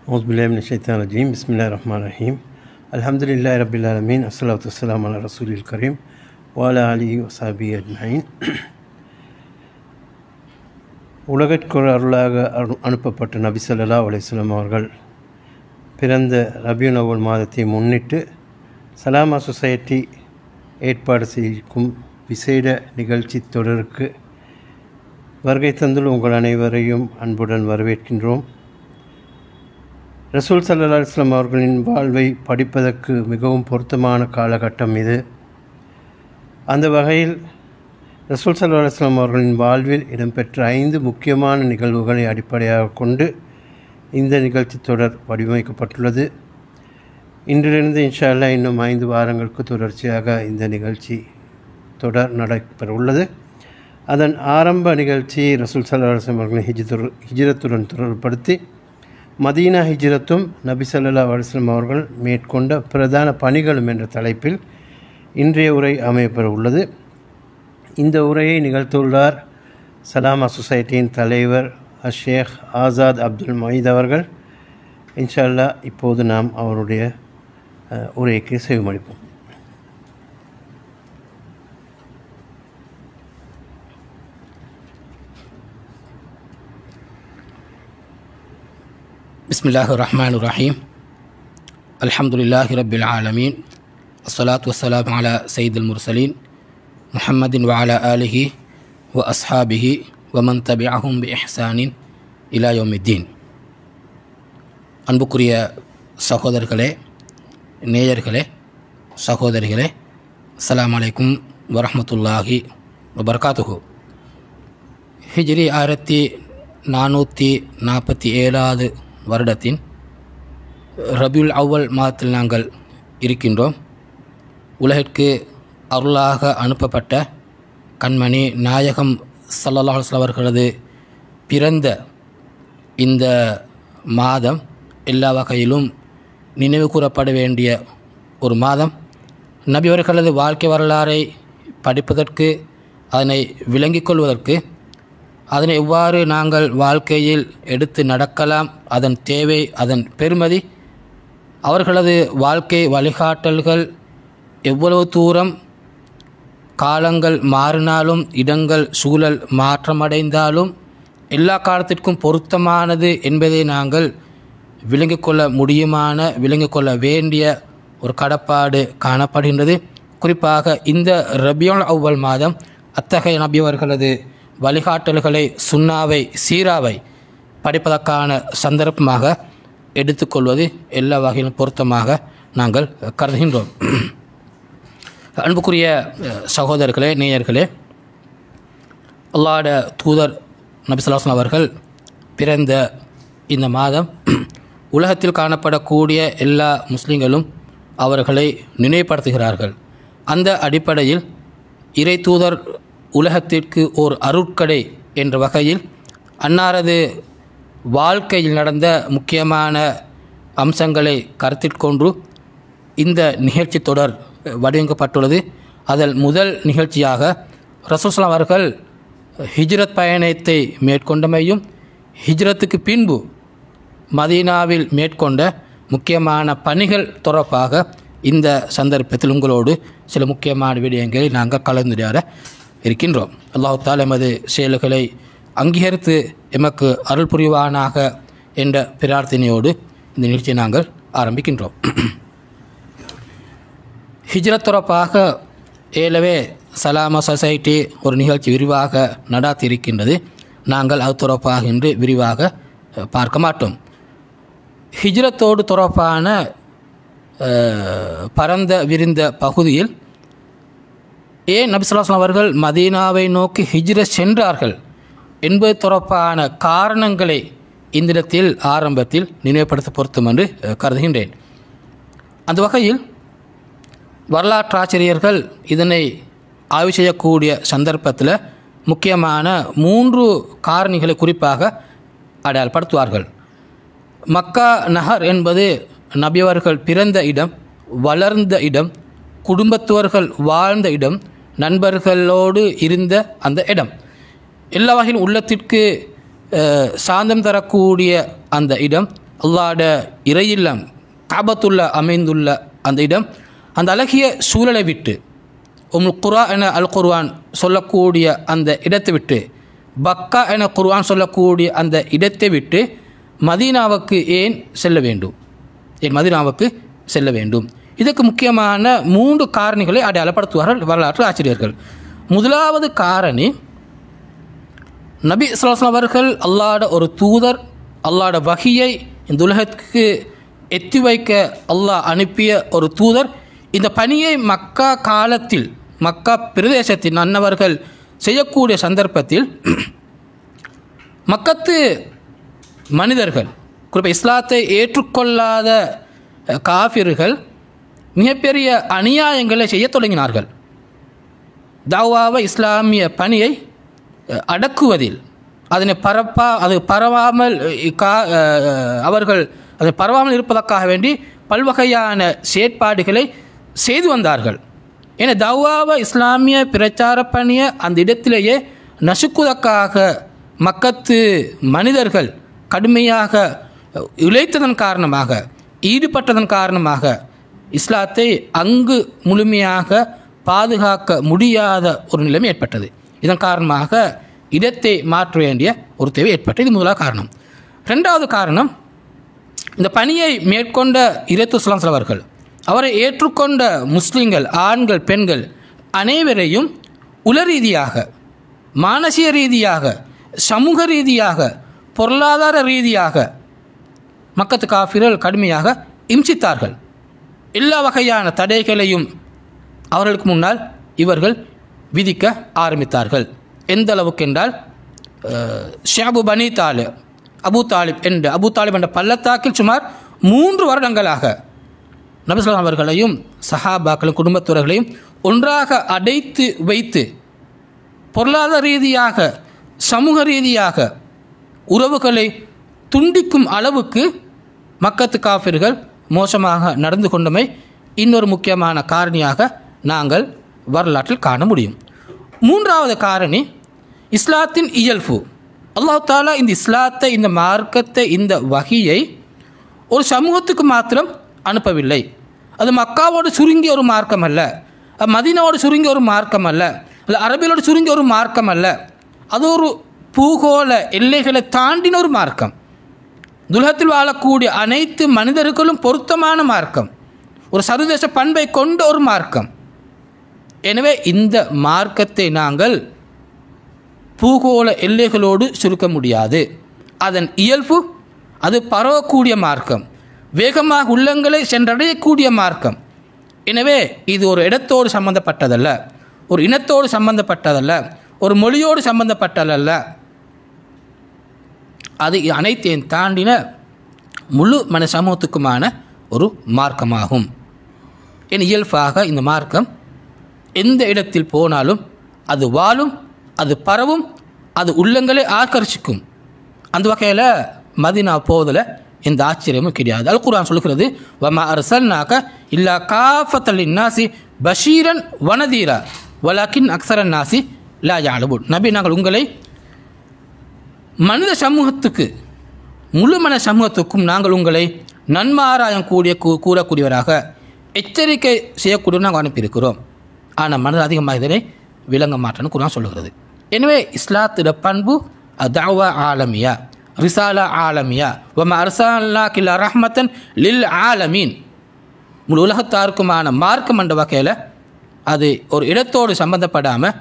أعوذ بالله من الشيطان الرجيم بسم الله الرحمن الرحيم الحمد لله رب العالمين الصلاة والسلام على رسول الكريم وعلى آله وصحبه أجمعين. உலகிற்கு அருளாக அனுப்பப்பட்ட நபி ஸல்லல்லாஹு அலைஹி வஸல்லம் அவர்கள் பிறந்த ரபியுல் அவ்வல் மாதத்தை முன்னிட்டு சலாமா சொசைட்டி ஏற்பாடு செய்யும் விசேட நிகழ்ச்சி தொடருக்கு வருகை தந்துள்ள உங்கள் அனைவரையும் அன்புடன் வரவேற்கின்றோம். ரசூல் ஸல்லல்லாஹு அலைஹி வஸல்லம் அவர்களின் வாழ்வை படிப்பதற்கு மிகவும் பொருத்தமான காலகட்டம் இது. அந்த வகையில் ரசூல் ஸல்லல்லாஹு அலைஹி வஸல்லம் அவர்களின் வாழ்வில் இடம்பெற்ற 5 முக்கியமான நிகழ்வுகளை அடிப்படையாக கொண்டு இந்த நிகழ்ச்சி தொடர் வடிவமைக்கப்பட்டுள்ளது. இன்றிலிருந்து இன்ஷா அல்லாஹ் இன்னும் 5 வாரங்களுக்கு தொடர்ச்சியாக இந்த நிகழ்ச்சி தொடர் நடைபெற உள்ளது. அதன் ஆரம்ப நிகழ்ச்சி ரசூல் ஸல்லல்லாஹு அலைஹி வஸல்லம் அவர்களின் ஹிஜ்ரத்துடன் தொடர்படுத்தி மதீனா ஹிஜ்ரத்தும் நபி ஸல்லல்லாஹு அலைஹி வஸல்லம் அவர்கள் மேற்கொண்ட பிரதான பணிகளும் என்ற தலைப்பில் இன்றைய உரை அமையப்பெற உள்ளது. இந்த உரையை நிகழ்த்துள்ளார் சலாமா சொசைட்டியின் தலைவர் ஷேக் ஆசாத் அப்துல் மயீத் அவர்கள். இன்ஷா அல்லாஹ் இப்போது நாம் அவருடைய உரைக்கு செவிமளிப்போம். பிஸ்மில்லாஹிர் ரஹ்மானிர் ரஹீம். அல்ஹம்துலில்லாஹி ரப்பில் ஆலமீன். அஸ்ஸலாத்து வஸ்ஸலாமு அலா சய்யிதில் முர்சலீன் முஹம்மதின் வ அலா ஆலிஹி வ அஸ்ஹாபிஹி வ மன் தபிஅஹும் பி இஹ்சானின் இலா யௌமித்தீன். அன்புக்குரிய சகோதரர்களே, நேயர்களே, சகோதரிகளே, அஸ்ஸலாமு அலைக்கும் வரஹ்மத்துல்லாஹி வபரகாத்துஹு. ஹிஜ்ரி 1447 வருடத்தின் ரபியுல் அவ்வல் மாதத்தில் நாங்கள் இருக்கின்றோம். உலகிற்கு அருளாக அனுப்பப்பட்ட கண்மணி நாயகம் ஸல்லல்லாஹு அலைஹி வஸல்லம் அவர்களது பிறந்த இந்த மாதம் எல்லா வகையிலும் நினைவு கூறப்பட வேண்டிய ஒரு மாதம். நபி அவர்களது வாழ்க்கை வரலாறை படிப்பதற்கு, அதனை விளங்கிக் கொள்வதற்கு, அதனை எவ்வாறு நாங்கள் வாழ்க்கையில் எடுத்து நடக்கலாம், அதன் தேவை, அதன் பெருமதி, அவர்களது வாழ்க்கை வழிகாட்டல்கள் எவ்வளவு தூரம் காலங்கள் மாறினாலும், இடங்கள் சூழல் மாற்றமடைந்தாலும் எல்லா காலத்திற்கும் பொருத்தமானது என்பதை நாங்கள் விளங்கிக் கொள்ள விளங்கிக் கொள்ள வேண்டிய ஒரு கடப்பாடு காணப்படுகின்றது. குறிப்பாக இந்த ரபியுல் அவ்வல் மாதம் அத்தகைய நபி அவர்களது வழிகாட்டல்களை, சுன்னாவை, சீராவை படிப்பதற்கான சந்தர்ப்பமாக எடுத்துக்கொள்வது எல்லா வகையிலும் பொருத்தமாக நாங்கள் கருதுகின்றோம். அன்புக்குரிய சகோதரர்களே, நேயர்களே, அல்லாஹ்வுடைய தூதர் நபி ஸல்லல்லாஹு அலைஹி வஸல்லம் அவர்கள் பிறந்த இந்த மாதம் உலகத்தில் காணப்படக்கூடிய எல்லா முஸ்லிம்களும் அவர்களை நினைவுபடுத்துகிறார்கள். அந்த அடிப்படையில் இறை தூதர் உலகத்திற்கு ஓர் அருட்கடை என்ற வகையில் அன்னாரது வாழ்க்கையில் நடந்த முக்கியமான அம்சங்களை கருத்தில் கொண்டு இந்த நிகழ்ச்சி தொடர் வடிவமைக்கப்பட்டுள்ளது. அதில் முதல் நிகழ்ச்சியாக ரசூல் ஸல்லல்லாஹு அலைஹி வஸல்லம் அவர்கள் ஹிஜ்ரத் பயணத்தை மேற்கொண்டமையும், ஹிஜ்ரத்துக்கு பின்பு மதீனாவில் மேற்கொண்ட முக்கியமான பணிகள் தொடர்பாக இந்த சந்தர்ப்பத்தில் உங்களோடு சில முக்கியமான விடயங்களை நாங்கள் கலந்துரையாட இருக்கின்றோம். அல்லாஹ் தஆலா எமது செயல்களை அங்கீகரித்து எமக்கு அருள் புரிவானாக என்ற பிரார்த்தனையோடு இந்த நிகழ்ச்சியை நாங்கள் ஆரம்பிக்கின்றோம். ஹிஜ்ரத் தொடர்பாக ஏலவே சலாமா சொசைட்டி ஒரு நிகழ்ச்சி விரிவாக நடாத்தி இருக்கின்றது. நாங்கள் அது தொடர்பாக இன்று விரிவாக பார்க்க மாட்டோம். ஹிஜ்ரத்தோடு தொடர்பான பரந்த விரிந்த பகுதியில் ஏன் நபி ஸல்லல்லாஹு அலைஹி வஸல்லம் அவர்கள் மதீனாவை நோக்கி ஹிஜ்ரத் சென்றார்கள் என்பது தொடர்பான காரணங்களை இந்த இடத்தில் ஆரம்பத்தில் நினைவுபடுத்த பொருத்தம் என்று கருதுகின்றேன். அந்த வகையில் வரலாற்றாசிரியர்கள் இதனை ஆய்வு செய்யக்கூடிய சந்தர்ப்பத்தில் முக்கியமான 3 காரணிகளை குறிப்பாக அடையாளப்படுத்துவார்கள். மக்கா நகர் என்பது நபியவர்கள் பிறந்த இடம், வளர்ந்த இடம், குடும்பத்தவர்கள் வாழ்ந்த இடம், நண்பர்களோடு இருந்த அந்த இடம், எல்லா வகையிலும் உள்ளத்திற்கு சாந்தம் தரக்கூடிய அந்த இடம், அல்லாஹ்ட இறையில்லம் காபத்துள்ள அமைந்துள்ள அந்த இடம், அந்த அழகிய சூழலை விட்டு குரா என அல் குர்ஆன் சொல்லக்கூடிய அந்த இடத்தை விட்டு, பக்கா என குர்ஆன் சொல்லக்கூடிய அந்த இடத்தை விட்டு மதீனாவுக்கு ஏன் செல்ல வேண்டும்? மதீனாவுக்கு செல்ல வேண்டும். இதற்கு முக்கியமான 3 காரணிகளை அடையாளப்படுத்துவார்கள் வரலாற்று ஆசிரியர்கள். முதலாவது காரணி, நபி ஸல்லல்லாஹு அலைஹி வஸல்லம் அவர்கள் அல்லாஹ்ட ஒரு தூதர், அல்லாஹ்ட வஹியை இந்த உலகத்துக்கு எத்தி வைக்க அல்லாஹ் அனுப்பிய ஒரு தூதர். இந்த பணியை மக்கா காலத்தில், மக்கா பிரதேசத்தின் அன்னவர்கள் செய்யக்கூடிய சந்தர்ப்பத்தில் மக்கத்து மனிதர்கள், குறிப்பாக இஸ்லாத்தை ஏற்றுக்கொள்ளாத காஃபிர்கள் மிகப்பெரிய அநியாயங்களை செய்ய தொடங்கினார்கள். தாவாவை, இஸ்லாமிய பணியை அடக்குவதில், அதனை பரவாமல் அவர்கள் அதை பரவாமல் இருப்பதற்காக வேண்டி பல்வகையான செயற்பாடுகளை செய்து வந்தார்கள். ஏன்னா தாவாவை, இஸ்லாமிய பிரச்சார பணியை அந்த இடத்திலேயே நசுக்குவதற்காக மக்கத்து மனிதர்கள் கடுமையாக உழைத்ததன் காரணமாக, ஈடுபட்டதன் காரணமாக இஸ்லாத்தை அங்கு முழுமையாக பாதுகாக்க முடியாத ஒரு நிலைமை ஏற்பட்டது. இதன் காரணமாக இடத்தை மாற்ற வேண்டிய ஒரு தேவை ஏற்பட்டது. இது முதலாவது காரணம். 2வது காரணம், இந்த பணியை மேற்கொண்ட ரசூல் ஸல்லல்லாஹு அலைஹி அவர்கள், அவரை ஏற்றுக்கொண்ட முஸ்லிம்கள், ஆண்கள், பெண்கள் அனைவரையும் உள ரீதியாக, மானசீக ரீதியாக, சமூக ரீதியாக, பொருளாதார ரீதியாக மக்கத்து காஃபிர்கள் கடுமையாக இம்சித்தார்கள். எல்லா வகையான தடைகளையும் அவர்களுக்கு முன்னால் இவர்கள் விதிக்க ஆரம்பித்தார்கள். எந்த அளவுக்கு என்றால், ஷியாபு பனி தாலிப், அபு தாலிப் என்ற பள்ளத்தாக்கில் சுமார் 3 வருடங்களாக நபி ஸல்லல்லாஹு அலைஹி அவர்களையும் சஹாபாக்களும் குடும்பத்தவர்களையும் ஒன்றாக அடைத்து வைத்து பொருளாதார ரீதியாக, சமூக ரீதியாக உறவுகளை துண்டிக்கும் அளவுக்கு மக்கத்து காஃபிர்கள் மோசமாக நடந்து கொண்டமை இன்னொரு முக்கியமான காரணியாக நாங்கள் வரலாற்றில் காண முடியும். 3வது காரணி, இஸ்லாத்தின் இயல்பு. அல்லாஹ் தஆலா இந்த இஸ்லாத்தை, இந்த மார்க்கத்தை, இந்த வஹியை ஒரு சமூகத்துக்கு மாத்திரம் அனுப்பவில்லை. அது மக்காவோடு சுருங்கிய ஒரு மார்க்கம் அல்ல, மதீனாவோடு சுருங்கிய ஒரு மார்க்கம் அல்ல, இல்லை அரபியலோடு சுருங்கிய ஒரு மார்க்கம் அல்ல. அது ஒரு பூகோள எல்லைகளை தாண்டின ஒரு மார்க்கம். உலகத்தில் வாழக்கூடிய அனைத்து மனிதர்களும் பொருத்தமான மார்க்கம், ஒரு சர்வதேச பண்பை கொண்ட ஒரு மார்க்கம். எனவே இந்த மார்க்கத்தை நாங்கள் பூகோள எல்லைகளோடு சுருக்க முடியாது. அதன் இயல்பு, அது பரவக்கூடிய மார்க்கம், வேகமாக உள்ளங்களை சென்றடையக்கூடிய மார்க்கம். எனவே இது ஒரு இடத்தோடு சம்பந்தப்பட்டதல்ல, ஒரு இனத்தோடு சம்பந்தப்பட்டதல்ல, ஒரு மொழியோடு சம்பந்தப்பட்டதல்ல. அது அனைத்தையும் தாண்டின முழு மன சமூகத்துக்குமான ஒரு மார்க்கமாகும். என் இயல்பாக இந்த மார்க்கம் எந்த இடத்தில் போனாலும் அது வாழும், அது பரவும், அது உள்ளங்களை ஆக்கர்ஷிக்கும். அந்த வகையில் மதீனா போவதில் எந்த ஆச்சரியமும் கிடையாது. அல் குர்ஆன் சொல்கிறது, வமா அர்சல்னாக இல்லா காஃபத்தல் லின்னாசி பஷீரன் வனதீரா வலாக்கின் அக்ஸரன் நாசி லா யஅலமூன். நபி, நாங்கள் உங்களை மனித சமூகத்துக்கு, முழு மன சமூகத்துக்கும் நாங்கள் உங்களை நன்மாராயம் கூறக்கூடியவராக, எச்சரிக்கை செய்யக்கூடியவர் நாங்கள் அனுப்பியிருக்கிறோம். ஆனால் மனித அதிகமாக இதனை விளங்க மாட்டேன்னு குர்ஆன் சொல்லுகிறது. எனவே இஸ்லாத்திட பண்பு தஅவா ஆலமியா, ரிசாலா ஆலமியா, வமா அர்சல்னாக இல்லா ரஹ்மத்தன் லில் ஆலமீன். முழு உலகத்தாருக்குமான மார்க்கம் என்ற வகையில் அது ஒரு இடத்தோடு சம்பந்தப்படாமல்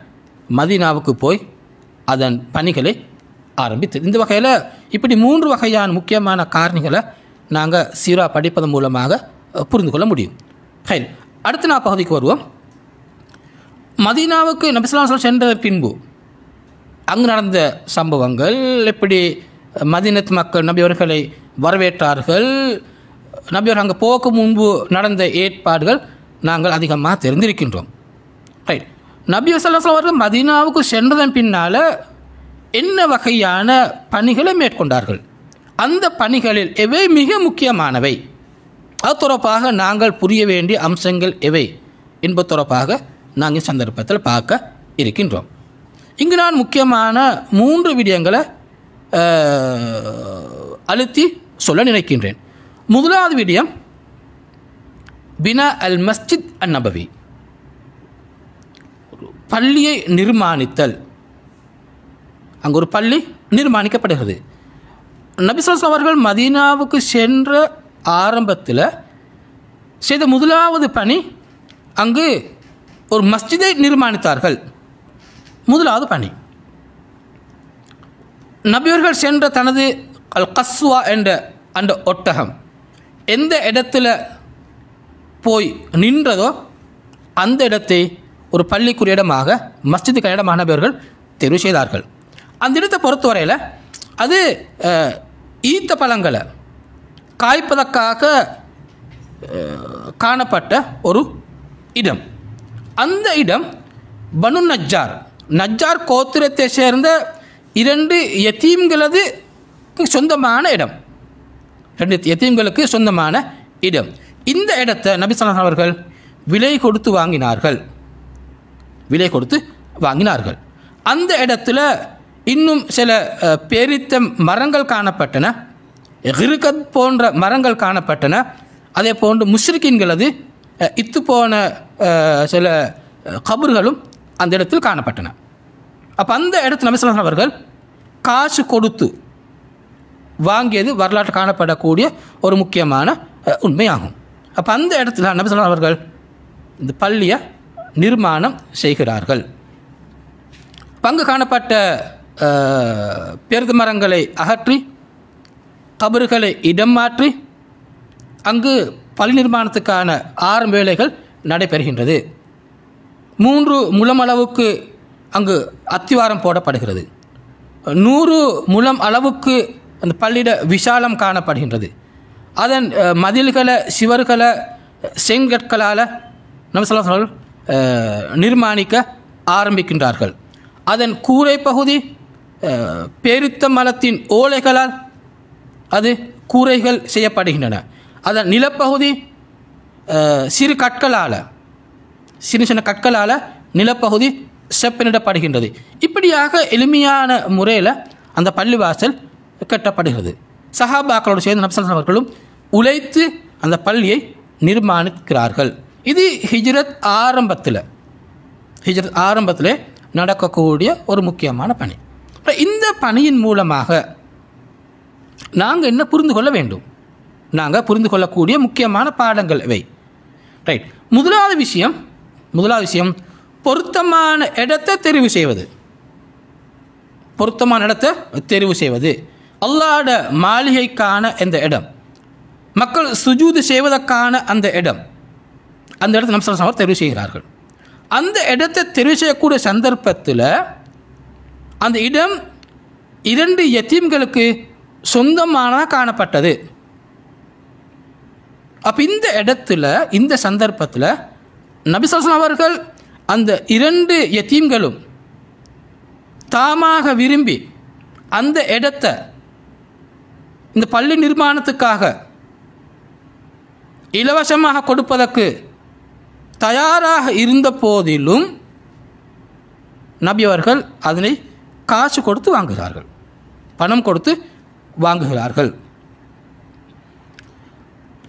மதீனாவுக்கு போய் அதன் பணிகளை ஆரம்பித்தது. இந்த வகையில் இப்படி 3 வகையான முக்கியமான காரணிகளை நாங்கள் சீரா படிப்பதன் மூலமாக புரிந்து கொள்ள முடியும். அடுத்து நான் பகுதிக்கு வருவோம். மதீனாவுக்கு நபி ஸல்லல்லாஹு அலைஹி வஸல்லம் சென்ற பின்பு அங்கு நடந்த சம்பவங்கள், எப்படி மதீனத்து மக்கள் நபியவர்களை வரவேற்றார்கள், நபியவர் அங்கே போக்கு முன்பு நடந்த ஏற்பாடுகள் நாங்கள் அதிகமாக தெரிந்திருக்கின்றோம். நபி ஸல்லல்லாஹு அலைஹி வஸல்லம் அவர்கள் மதீனாவுக்கு சென்றதன் பின்னால் என்ன வகையான பணிகளை மேற்கொண்டார்கள், அந்த பணிகளில் எவை மிக முக்கியமானவை, அது தொடர்பாக நாங்கள் புரிய வேண்டிய அம்சங்கள் எவை என்பது தொடர்பாக நாங்கள் சந்தர்ப்பத்தில் பார்க்க இருக்கின்றோம். இங்கு நான் முக்கியமான 3 விடயங்களை அழுத்தி சொல்ல நினைக்கின்றேன். முதலாவது விடயம் பினா அல் மஸ்ஜித் அன் நபவி, பள்ளியை நிர்மாணித்தல். அங்கு ஒரு பள்ளி நிர்மாணிக்கப்படுகிறது. நபி ஸல்லல்லாஹு அலைஹி அவர்கள் மதீனாவுக்கு சென்ற ஆரம்பத்தில் செய்த முதலாவது பணி அங்கு ஒரு மஸ்ஜிதை நிர்மாணித்தார்கள். முதலாவது பணி. நபியவர்கள் சென்ற தனது அல் கஸ்வா என்ற அந்த ஒட்டகம் எந்த இடத்துல போய் நின்றதோ அந்த இடத்தை ஒரு பள்ளிக்குரிய இடமாக, மஸ்ஜிதுக்கு இடமாக நபியவர்கள் தெரிவு செய்தார்கள். அந்த இடத்தை பொறுத்தவரையில் அது ஈத்த பழங்களை காய்ப்பதற்காக காணப்பட்ட ஒரு இடம். அந்த இடம் பனு நஜ்ஜார் கோத்திரத்தை சேர்ந்த 2 யத்தீம்களது சொந்தமான இடம். 2 யத்தீம்களுக்கு சொந்தமான இடம். இந்த இடத்தை நபி ஸல்லல்லாஹு அலைஹி அவர்கள் விலை கொடுத்து வாங்கினார்கள். அந்த இடத்துல இன்னும் சில பேரித்த மரங்கள் காணப்பட்டன, கிருகத் போன்ற மரங்கள் காணப்பட்டன. அதே போன்று முஷ்ரிக்கீன்களது இத்து போன சில கபர்களும் அந்த இடத்தில் காணப்பட்டன. அப்போ அந்த இடத்துல நபி ஸல்லல்லாஹு அலைஹி அவர்கள் காசு கொடுத்து வாங்கியது வரலாற்று காணப்படக்கூடிய ஒரு முக்கியமான உண்மையாகும். அப்போ அந்த இடத்துல நபி ஸல்லல்லாஹு அலைஹி அவர்கள் இந்த பள்ளியை நிர்மாணம் செய்கிறார்கள். பங்கு காணப்பட்ட பேரித்த மரங்களை அகற்றி கபறுகளை இடம் மாற்றி அங்கு பள்ளி நிர்மாணத்துக்கான ஆரம்ப வேலைகள் நடைபெறுகின்றது. 3 முழம் அளவுக்கு அங்கு அத்திவாரம் போடப்படுகிறது. 100 முழம் அளவுக்கு அந்த பள்ளியிட விசாலம் காணப்படுகின்றது. அதன் மதில்களை சிவர்களை செங்கற்களால் நபி ஸல்லல்லாஹு அலைஹி வஸல்லம் நிர்மாணிக்க ஆரம்பிக்கின்றார்கள். அதன் கூரை பகுதி பேரித்த மரத்தின் ஓலைகளால் அது கூரைகள் செய்யப்படுகின்றன. அதன் நிலப்பகுதி சிறு சின்ன கற்களால் நிலப்பகுதி செப்பனிடப்படுகின்றது. இப்படியாக எளிமையான முறையில் அந்த பள்ளிவாசல் கட்டப்படுகிறது. சஹாபாக்களோடு சேர்ந்து நபி ஸல்லல்லாஹு அலைஹி அவர்களும் உழைத்து அந்த பள்ளியை நிர்மாணிக்கிறார்கள். இது ஹிஜ்ரத் ஆரம்பத்தில் நடக்கக்கூடிய ஒரு முக்கியமான பணி. இந்த பணியின் மூலமாக நாங்கள் என்ன புரிந்து கொள்ள வேண்டும்? நாங்கள் புரிந்து கொள்ளக்கூடிய முக்கியமான பாடங்கள் இவை. ரைட். முதலாவது விஷயம் பொருத்தமான இடத்தை தெரிவு செய்வது. அல்லாஹ்வுடைய மாளிகைக்கான இந்த இடம், மக்கள் சுஜூது செய்வதற்கான அந்த இடத்தை நபி ஸல்லல்லாஹு அலைஹி வஸல்லம் தெரிவு செய்கிறார்கள். அந்த இடத்தை தெரிவு செய்யக்கூடிய சந்தர்ப்பத்தில் அந்த இடம் 2 யத்தீம்களுக்கு சொந்தமானதாக காணப்பட்டது. அப்போ இந்த சந்தர்ப்பத்தில் நபி ஸல்லல்லாஹு அலைஹி அவர்கள் அந்த 2 யத்தீம்களும் தாமாக விரும்பி அந்த இடத்தை இந்த பள்ளி நிர்மாணத்துக்காக இலவசமாக கொடுப்பதற்கு தயாராக இருந்த போதிலும் நபி அவர்கள் அதனை காசு கொடுத்து வாங்குகிறார்கள், பணம் கொடுத்து வாங்குகிறார்கள்.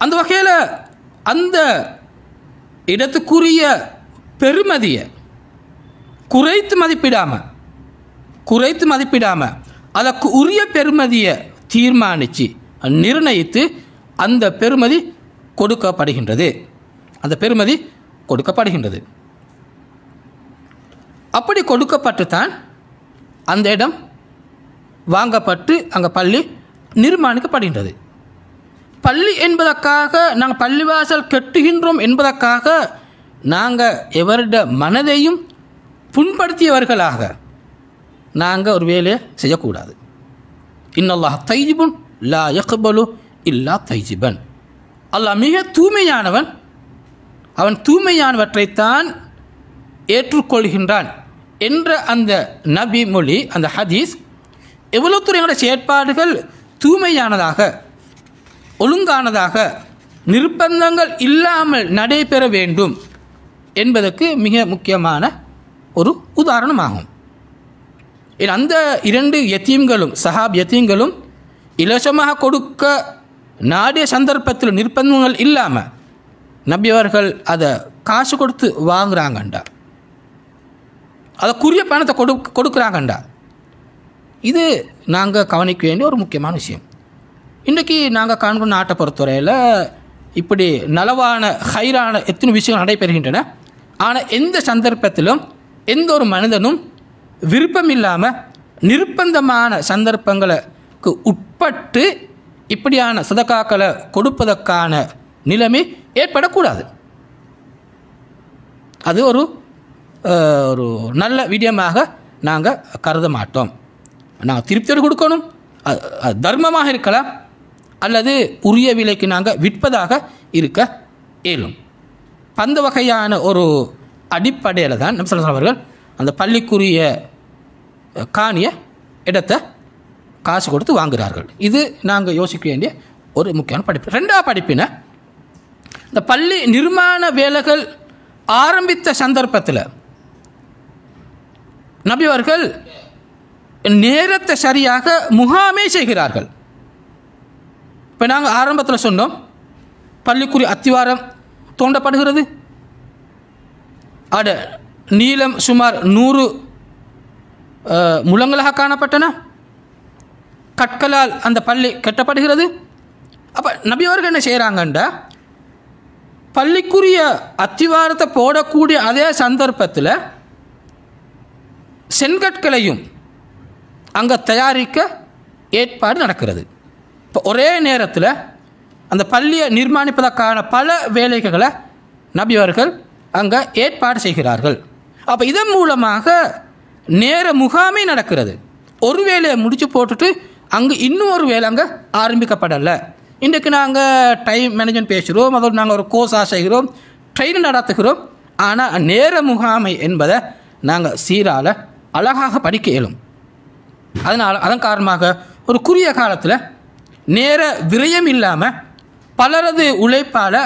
அந்த வகையில் அந்த இடத்துக்குரிய பெருமதியை குறைத்து மதிப்பிடாமல் அதற்கு உரிய பெருமதியை தீர்மானித்து நிர்ணயித்து அந்த பெருமதி கொடுக்கப்படுகின்றது. அப்படி கொடுக்கப்பட்டுத்தான் அந்த இடம் வாங்கப்பட்டு அங்கே பள்ளி நிர்மாணிக்கப்படுகின்றது. பள்ளி என்பதற்காக நாங்கள் பள்ளிவாசல் கட்டுகின்றோம் என்பதற்காக நாங்கள் எவருடைய மனதையும் புண்படுத்தியவர்களாக நாங்கள் ஒரு வேலையை செய்யக்கூடாது. இன்னல்லாஹ் தைஜிபுன் லா யக்பலு இல்லா தைஜிபன். அல்லாஹ் மிக தூய்மையானவன், அவன் தூய்மையானவற்றைத்தான் ஏற்றுக்கொள்கின்றான் என்ற அந்த நபி மொழி, அந்த ஹதீஸ் எவ்வளோ துறையோட செயற்பாடுகள் தூய்மையானதாக, ஒழுங்கானதாக, நிர்பந்தங்கள் இல்லாமல் நடைபெற வேண்டும் என்பதற்கு மிக முக்கியமான ஒரு உதாரணமாகும். அந்த 2 யத்தீம்களும் சஹாப் யத்தீம்களும் இலவசமாக நாடிய சந்தர்ப்பத்தில் நிர்பந்தங்கள் இல்லாமல் நபி அவர்கள் அதை காசு கொடுத்து வாங்குறாங்கண்டா, அதற்குரிய பணத்தை கொடுக்குறாங்கண்டா, இது நாங்கள் கவனிக்க வேண்டிய ஒரு முக்கியமான விஷயம். இன்றைக்கி நாங்கள் காண்கிற நாட்டை பொறுத்தவரையில் இப்படி நலவான ஹைரான எத்தனை விஷயங்கள் நடைபெறுகின்றன. ஆனால் எந்த சந்தர்ப்பத்திலும் எந்த ஒரு மனிதனும் விருப்பம் இல்லாமல் நிர்பந்தமான சந்தர்ப்பங்களுக்கு உட்பட்டு இப்படியான சதகாக்களை கொடுப்பதற்கான நிலைமை ஏற்படக்கூடாது. அது ஒரு நல்ல விடயமாக நாங்கள் கருத மாட்டோம். நாங்கள் திருப்தியோடு கொடுக்கணும், தர்மமாக இருக்கலாம், அல்லது உரிய விலைக்கு நாங்கள் விற்பதாக இருக்க இயலும். அந்த வகையான ஒரு அடிப்படையில் தான் நபி ஸல்லல்லாஹு அலைஹி வஸல்லம் அவர்கள் அந்த பள்ளிக்குரிய காணிய இடத்தை காசு கொடுத்து வாங்குகிறார்கள். இது நாங்கள் யோசிக்க வேண்டிய ஒரு முக்கியமான படிப்பு. ரெண்டாவது படிப்பினை, இந்த பள்ளி நிர்மாண வேலைகள் ஆரம்பித்த சந்தர்ப்பத்தில் நபி அவர்கள் நேரத்தை சரியாக முகாமே செய்கிறார்கள். இப்போ நாங்கள் ஆரம்பத்தில் சொன்னோம், பள்ளிக்குரிய அத்திவாரம் தோண்டப்படுகிறது, அட நீளம் சுமார் 100 முழங்களாக காணப்பட்டன, கற்களால் அந்த பள்ளி கட்டப்படுகிறது. அப்போ நபி அவர்கள் என்ன செய்கிறாங்கண்டா, பள்ளிக்குரிய அத்திவாரத்தை போடக்கூடிய அதே சந்தர்ப்பத்தில் செங்கற்களையும் அங்கே தயாரிக்க ஏற்பாடு நடக்கிறது. இப்போ ஒரே நேரத்தில் அந்த பள்ளியை நிர்மாணிப்பதற்கான பல வேலைகளை நபி அவர்கள் அங்கே ஏற்பாடு செய்கிறார்கள். அப்போ இதன் மூலமாக நேர முகாமே நடக்கிறது. ஒரு வேலையை முடித்து போட்டுட்டு அங்கே இன்னும் ஒரு வேலை அங்கே ஆரம்பிக்கப்படலை. இன்றைக்கு நாங்கள் டைம் மேனேஜ்மெண்ட் பேசுகிறோம், அதோடு நாங்கள் ஒரு கோர்ஸாக செய்கிறோம், ட்ரெயின் நடத்துகிறோம். ஆனால் நேர முகாமை என்பதை நாங்கள் சீரால் அழகாக படிக்க இயலும். அதன் காரணமாக ஒரு குறுகிய காலத்தில் நேர விரயம் இல்லாமல் பலரது உழைப்பால்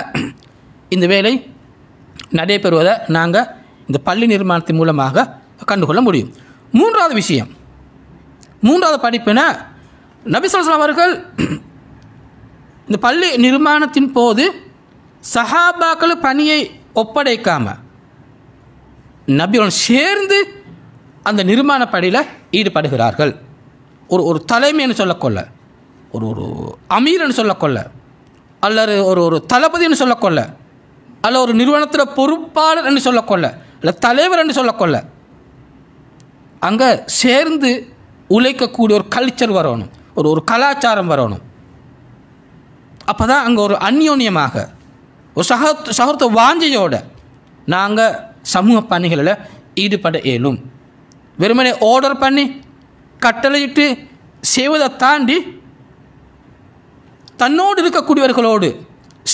இந்த வேலை நடைபெறுவதை நாங்கள் இந்த பள்ளி நிர்மாணத்தின் மூலமாக கண்டுகொள்ள முடியும். மூன்றாவது விஷயம், மூன்றாவது படிப்பினை, நபி ஸல்லல்லாஹு அலைஹி வஸல்லம் அவர்கள் இந்த பள்ளி நிர்மாணத்தின் போது சஹாபாக்கள் பணியை ஒப்படைக்காமல் நபியுடன் சேர்ந்து அந்த நிர்மாண பணியில் ஈடுபடுகிறார்கள். ஒரு தலைமைன்னு சொல்லக்கொள்ள, ஒரு அமீர்னு சொல்லக்கொள்ள, அல்லது ஒரு தளபதினு சொல்லக்கொள்ள, அல்ல ஒரு நிறுவனத்தில் பொறுப்பாளர் என்று சொல்லக்கொள்ள, இல்லை தலைவர் என்று சொல்லக்கொள்ள, அங்கே சேர்ந்து உழைக்கக்கூடிய ஒரு கல்ச்சர் வரணும், ஒரு கலாச்சாரம் வரணும். அப்போ தான் அங்கே ஒரு அந்யோன்யமாக ஒரு சகோதர வாஞ்சையோடு நாங்கள் சமூக பணிகளில் ஈடுபட இயலும். வெறுமனே ஆர்டர் பண்ணி கட்டளையிட்டு செய்வதை தாண்டி தன்னோடு இருக்கக்கூடியவர்களோடு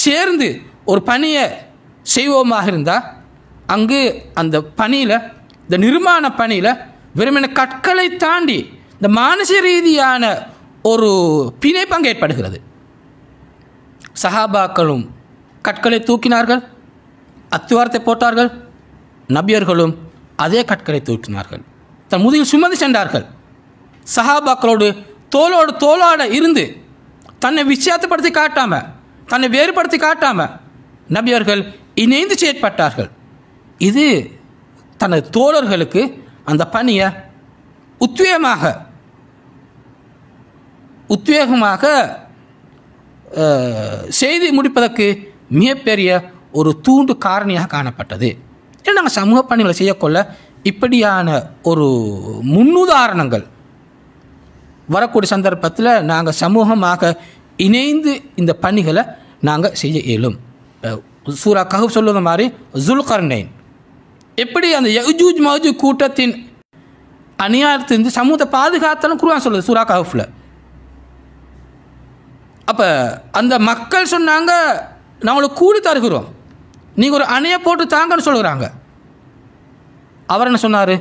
சேர்ந்து ஒரு பணியை செய்வோமாக இருந்தால் அங்கு அந்த பணியில், இந்த நிர்மாண பணியில் வெறுமனே கற்களை தாண்டி இந்த மானசீக ரீதியான ஒரு பிணைப்பு ஏற்படுகிறது. சஹாபாக்களும் கற்களை தூக்கினார்கள், அத்திவாரத்தை போட்டார்கள், நபியர்களும் அதே கற்களை தூக்கினார்கள், தன் முதுகில் சுமந்து சென்றார்கள். சஹாபாக்களோடு தோளோடு தோளாட இருந்து தன்னை வித்தியாசப்படுத்தி காட்டாமல், தன்னை வேறுபடுத்தி காட்டாமல் நபியர்கள் இணைந்து செயற்பட்டார்கள். இது தனது தோழர்களுக்கு அந்த பணியை உத்வேகமாக செய்து முடிப்பதற்கு மிகப்பெரிய ஒரு தூண்டு காரணியாக காணப்பட்டது. ஏன்னா நாங்கள் சமூக பணிகளை செய்யக்கொள்ள இப்படியான ஒரு முன்னுதாரணங்கள் வரக்கூடிய சந்தர்ப்பத்தில் நாங்கள் சமூகமாக இணைந்து இந்த பணிகளை நாங்கள் செய்ய இயலும். சூரா கஹஃப் சொல்லுற மாதிரி ஜுல்கர்னைன் எப்படி அந்த யஜூஜ் மஜூஜ் கூட்டத்தின் அநியாயத்திலிருந்து சமூகத்தை பாதுகாத்தாலும் குர்ஆன் சொல்லுது சூரா கஹஃப்ல. அப்போ அந்த மக்கள் சொன்னாங்க, நாங்களுக்கு கூலி தருகிறோம், நீங்கள் ஒரு அணையை போட்டு தாங்கன்னு சொல்லுறாங்க. அவர் என்ன சொன்னார்,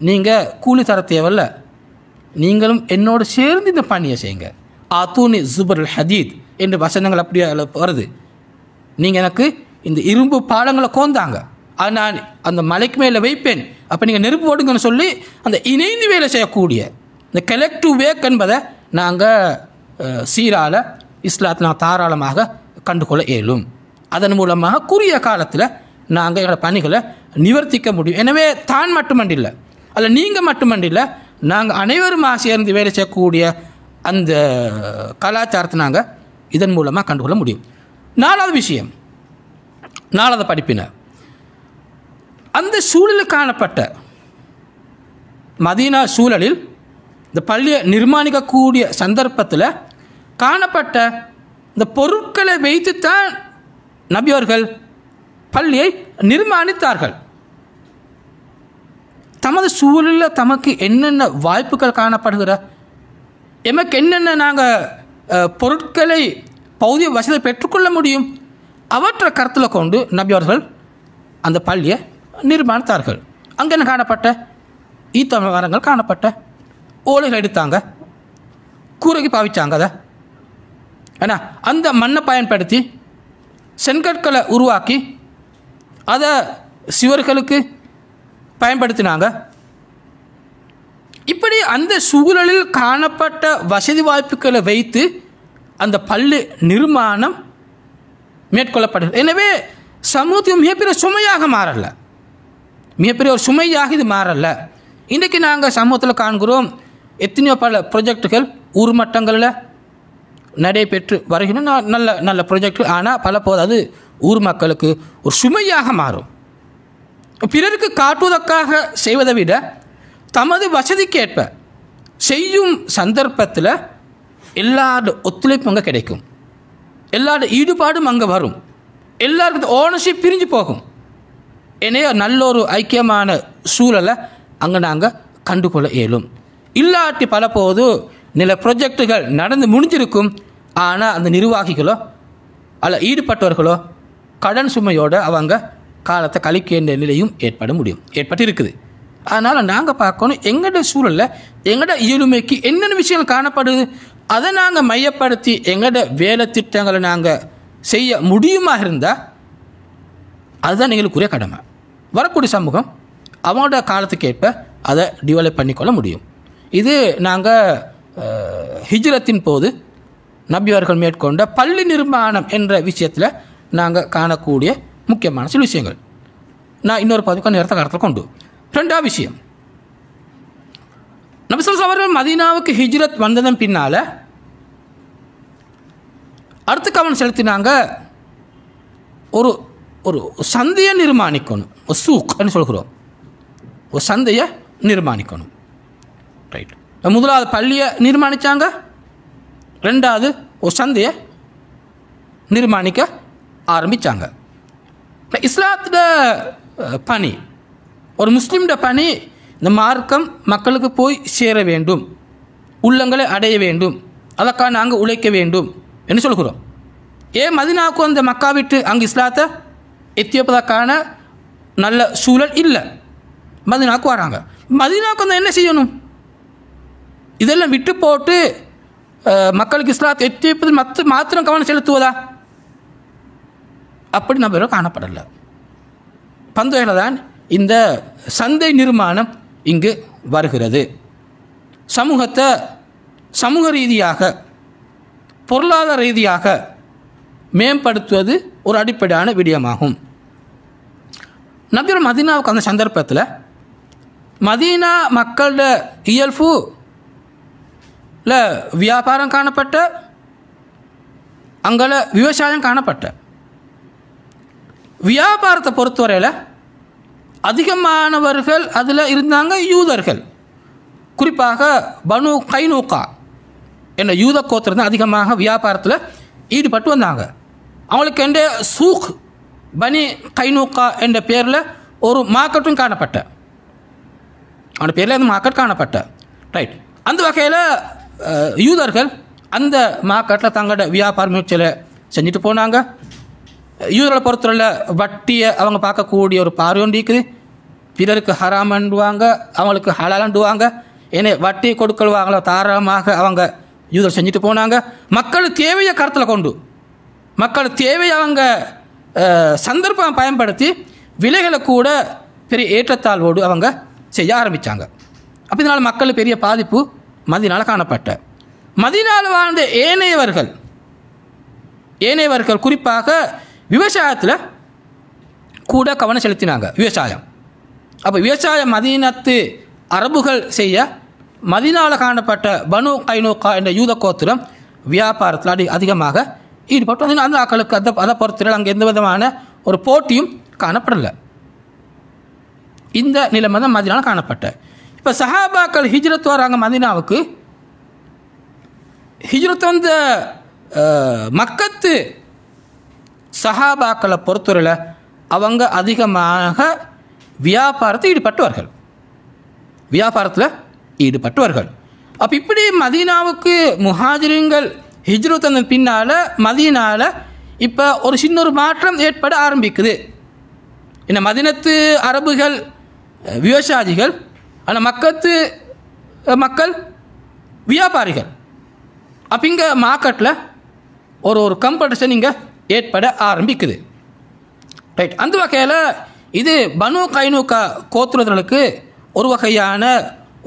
நீங்கள் கூலி தர தேவையில்ல, நீங்களும் என்னோடு சேர்ந்து இந்த பணியை செய்யுங்க. ஆத்தூனி ஜுபர் ஹதீத் என்று வசனங்கள் அப்படியே வருது. நீங்கள் எனக்கு இந்த இரும்பு பாலங்களை கோந்தாங்க, அது நான் அந்த மலைக்கு மேலே வைப்பேன், அப்போ நீங்கள் நெருப்பு போடுங்கன்னு சொல்லி அந்த இணைந்து வேலை செய்யக்கூடிய இந்த கலெக்டிவ் வேக் என்பதை நாங்கள் சீரால் இஸ்லாத்தை நான் தாராளமாக கண்டுகொள்ள இயலும். அதன் மூலமாக குறுகிய காலத்தில் நாங்கள் எங்களோட பணிகளை நிவர்த்திக்க முடியும். எனவே தான் மட்டுமண்டில்லை, அல்ல நீங்கள் மட்டுமண்டில்லை, நாங்கள் அனைவருமாக சேர்ந்து வேலை செய்யக்கூடிய அந்த கலாச்சாரத்தை நாங்கள் இதன் மூலமாக கண்டுகொள்ள முடியும். 4வது விஷயம், 4வது படிப்பினர் அந்த சூழலில் காணப்பட்ட மதீனா சூழலில் இந்த பள்ளியை நிர்மாணிக்கக்கூடிய சந்தர்ப்பத்தில் காணப்பட்ட இந்த பொருட்களை வைத்துத்தான் நபி அவர்கள் பள்ளியை நிர்மாணித்தார்கள். தமது சூழலில் தமக்கு என்னென்ன வாய்ப்புகள் காணப்படுகிற, எமக்கு என்னென்ன நாங்கள் பொருட்களை பௌதிக வசதி பெற்றுக்கொள்ள முடியும், அவற்றை கருத்தில் கொண்டு நபி அவர்கள் அந்த பள்ளியை நிர்மாணித்தார்கள். அங்கே என்ன காணப்பட்ட ஈத்த மரங்கள் காணப்பட்ட, ஓலைகள் எடுத்தாங்க, கூரைக்கு பாவிச்சாங்க. அதை ஏன்னா அந்த மண்ணை பயன்படுத்தி செங்கற்களை உருவாக்கி அதை சிவர்களுக்கு பயன்படுத்தினாங்க. இப்படி அந்த சூழலில் காணப்பட்ட வசதி வாய்ப்புகளை வைத்து அந்த பள்ளி நிர்மாணம் மேற்கொள்ளப்படுகிறது. எனவே சமூகத்துக்கு மிகப்பெரிய சுமையாக மாறல, மிகப்பெரிய ஒரு சுமையாக இது மாறல. இன்றைக்கு நாங்கள் சமூகத்தில் காண்கிறோம் எத்தனையோ பல ப்ரொஜெக்டுகள் ஊர் மட்டங்களில் நடைபெற்று வருகின்றன, நல்ல நல்ல ப்ரொஜெக்ட். ஆனால் பல போது அது ஊர் மக்களுக்கு ஒரு சுமையாக மாறும். பிறருக்கு காட்டுவதற்காக செய்வதை விட தமது வசதிக்கேற்ப செய்யும் சந்தர்ப்பத்தில் எல்லாரோட ஒத்துழைப்பும் அங்கே கிடைக்கும், எல்லாரோட ஈடுபாடும் அங்கே வரும், எல்லாருக்கும் ஓனர்ஷிப் பிரிஞ்சு போகும். எனவே நல்ல ஒரு ஐக்கியமான சூழலை அங்கே நாங்கள் கண்டுகொள்ள இயலும். இல்லாட்டி பல போது நில ப்ரொஜெக்டுகள் நடந்து முடிஞ்சிருக்கும், ஆனால் அந்த நிர்வாகிகளோ அல்ல ஈடுபட்டவர்களோ கடன் சுமையோடு அவங்க காலத்தை கழிக்க நிலையும் ஏற்பட்டு இருக்குது. அதனால் நாங்கள் பார்க்கணும் எங்களோட சூழலில் எங்களோட இயலுமைக்கு என்னென்ன விஷயங்கள் காணப்படுது, அதை நாங்கள் மையப்படுத்தி எங்களோட வேலை திட்டங்களை நாங்கள் செய்ய முடியுமா இருந்தால் அதுதான் எங்களுக்குரிய கடமை. வரக்கூடிய சமூகம் அவங்களோட காலத்துக்கு ஏற்ப அதை டெவலப் பண்ணிக்கொள்ள முடியும். இது நாங்கள் ஹிஜ்ரத்தின் போது நபி அவர்கள் மேற்கொண்ட பள்ளி நிர்மாணம் என்ற விஷயத்தில் நாங்கள் காணக்கூடிய முக்கியமான சில விஷயங்கள். நான் இன்னொரு பதிவுக்கு நேரத்தை கருத்தில் கொண்டு 2வது விஷயம், நபி ஸல்லல்லாஹு அலைஹி வஸல்லம் மதீனாவுக்கு ஹிஜ்ரத் வந்ததன் பின்னால் அடுத்த கவனம் செலுத்தினாங்க, ஒரு ஒரு சந்தையை நிர்மாணிக்கணும், ஒரு சூக்னு சொல்கிறோம், ஒரு சந்தையை நிர்மாணிக்கணும். ரைட், முதலாவது பள்ளியை நிர்மாணித்தாங்க, 2வது ஒரு சந்தையை நிர்மாணிக்க ஆரம்பித்தாங்க. இஸ்லாத்தோட பணி, ஒரு முஸ்லீமோட பணி, இந்த மார்க்கம் மக்களுக்கு போய் சேர வேண்டும், உள்ளங்களை அடைய வேண்டும், அதற்காக நாங்கள் உழைக்க வேண்டும் என்று சொல்கிறோம். ஏன் மதீனாவுக்கு அந்த மக்கா விட்டு அங்கே இஸ்லாத்தை எத்தியப்பதற்கான நல்ல சூழல் இல்லை, மதீனாவுக்கு வராங்க. மதீனாவுக்கு வந்து என்ன செய்யணும், இதெல்லாம் விட்டு போட்டு மக்களுக்கு இஸ்லாத்தை எத்தியப்பதில் மாத்திரம் கவனம் செலுத்துவதா? அப்படி நம்ம காணப்படலை. பந்தவையில் தான் இந்த சந்தை நிர்மாணம் இங்கு வருகிறது. சமூகத்தை சமூக ரீதியாக பொருளாதார ரீதியாக மேம்படுத்துவது ஒரு அடிப்படையான விடயமாகும். நபி மதீனாவுக்கு அந்த சந்தர்ப்பத்தில் மதீனா மக்களோட இயல்புல வியாபாரம் காணப்பட்ட, அங்கே விவசாயம் காணப்பட்ட. வியாபாரத்தை பொறுத்தவரையில் அதிகமானவர்கள் அதில் இருந்தாங்க யூதர்கள், குறிப்பாக பனு கைனூகா என்ற யூத கோத்திரம் தான் அதிகமாக வியாபாரத்தில் ஈடுபட்டு வந்தாங்க. அவங்களுக்கு என்ற சூக் பனி கைனூகா என்ற பேரில் ஒரு மார்க்கெட்டும் காணப்பட்ட, அவனோட பேரில் அந்த மார்க்கெட் காணப்பட்ட. ரைட், அந்த வகையில் யூதர்கள் அந்த மார்க்கெட்டில் தங்களோட வியாபார முயற்சியில் செஞ்சுட்டு போனாங்க. யூதர்களை பொறுத்தவரையில் வட்டியை அவங்க பார்க்கக்கூடிய ஒரு பார்வை ஒன்று இருக்குது. பிறருக்கு ஹராமண்டுவாங்க, அவங்களுக்கு ஹலாலண்டுவாங்க. ஏன்னா வட்டி கொடுக்கல்வாங்களோ தாராளமாக அவங்க யூதர் செஞ்சுட்டு போனாங்க. மக்கள் தேவையை கருத்தில் கொண்டு, மக்கள் தேவையை அவங்க சந்தர்ப்பம் பயன்படுத்தி விலைகளை கூட பெரிய ஏற்றத்தாழ்வோடு அவங்க செய்ய ஆரம்பித்தாங்க. அப்போ இதனால் மக்கள் பெரிய பாதிப்பு மதீனாவில் காணப்பட்ட. மதீனாவில் வாழ்ந்த ஏனையவர்கள் ஏனையவர்கள் குறிப்பாக விவசாயத்தில் கூட கவனம் செலுத்தினாங்க. விவசாயம். அப்போ விவசாயம் மதீனத்து அரபுகள் செய்ய மதீனாவில் காணப்பட்ட பனு கைனூகா என்ற யூத கோத்திரம் வியாபாரத்தில் அதிகமாக ஈடுபட்டு அந்த ஆக்களுக்கு அதை பொறுத்தவரை அங்கே எந்த விதமான ஒரு போட்டியும் காணப்படலை. இந்த நிலைமை தான் மதீனாவில் காணப்பட்ட. இப்போ சஹாபாக்கள் ஹிஜ்ரத் வராங்க மதீனாவுக்கு. ஹிஜ்ரத் வந்த மக்கத்து சஹாபாக்களை பொறுத்தவரையில் அவங்க அதிகமாக வியாபாரத்தில் ஈடுபட்டுவார்கள். அப்போ இப்படி மதீனாவுக்கு முஹாஜிர்கள் ஹிஜ்ரத் வந்த பின்னால் மதீனாவில் இப்போ ஒரு சின்ன ஒரு மாற்றம் ஏற்பட ஆரம்பிக்குது. இந்த மதீனத்து அரபுகள் விவசாயிகள், ஆனால் மக்கத்து மக்கள் வியாபாரிகள். அப்போ இங்கே மார்க்கெட்டில் ஒரு காம்படிஷன் இங்கே ஏற்பட ஆரம்பிக்குது. ரைட். அந்த வகையில் இது பனு கைனூகா கோத்திரர்களுக்கு ஒரு வகையான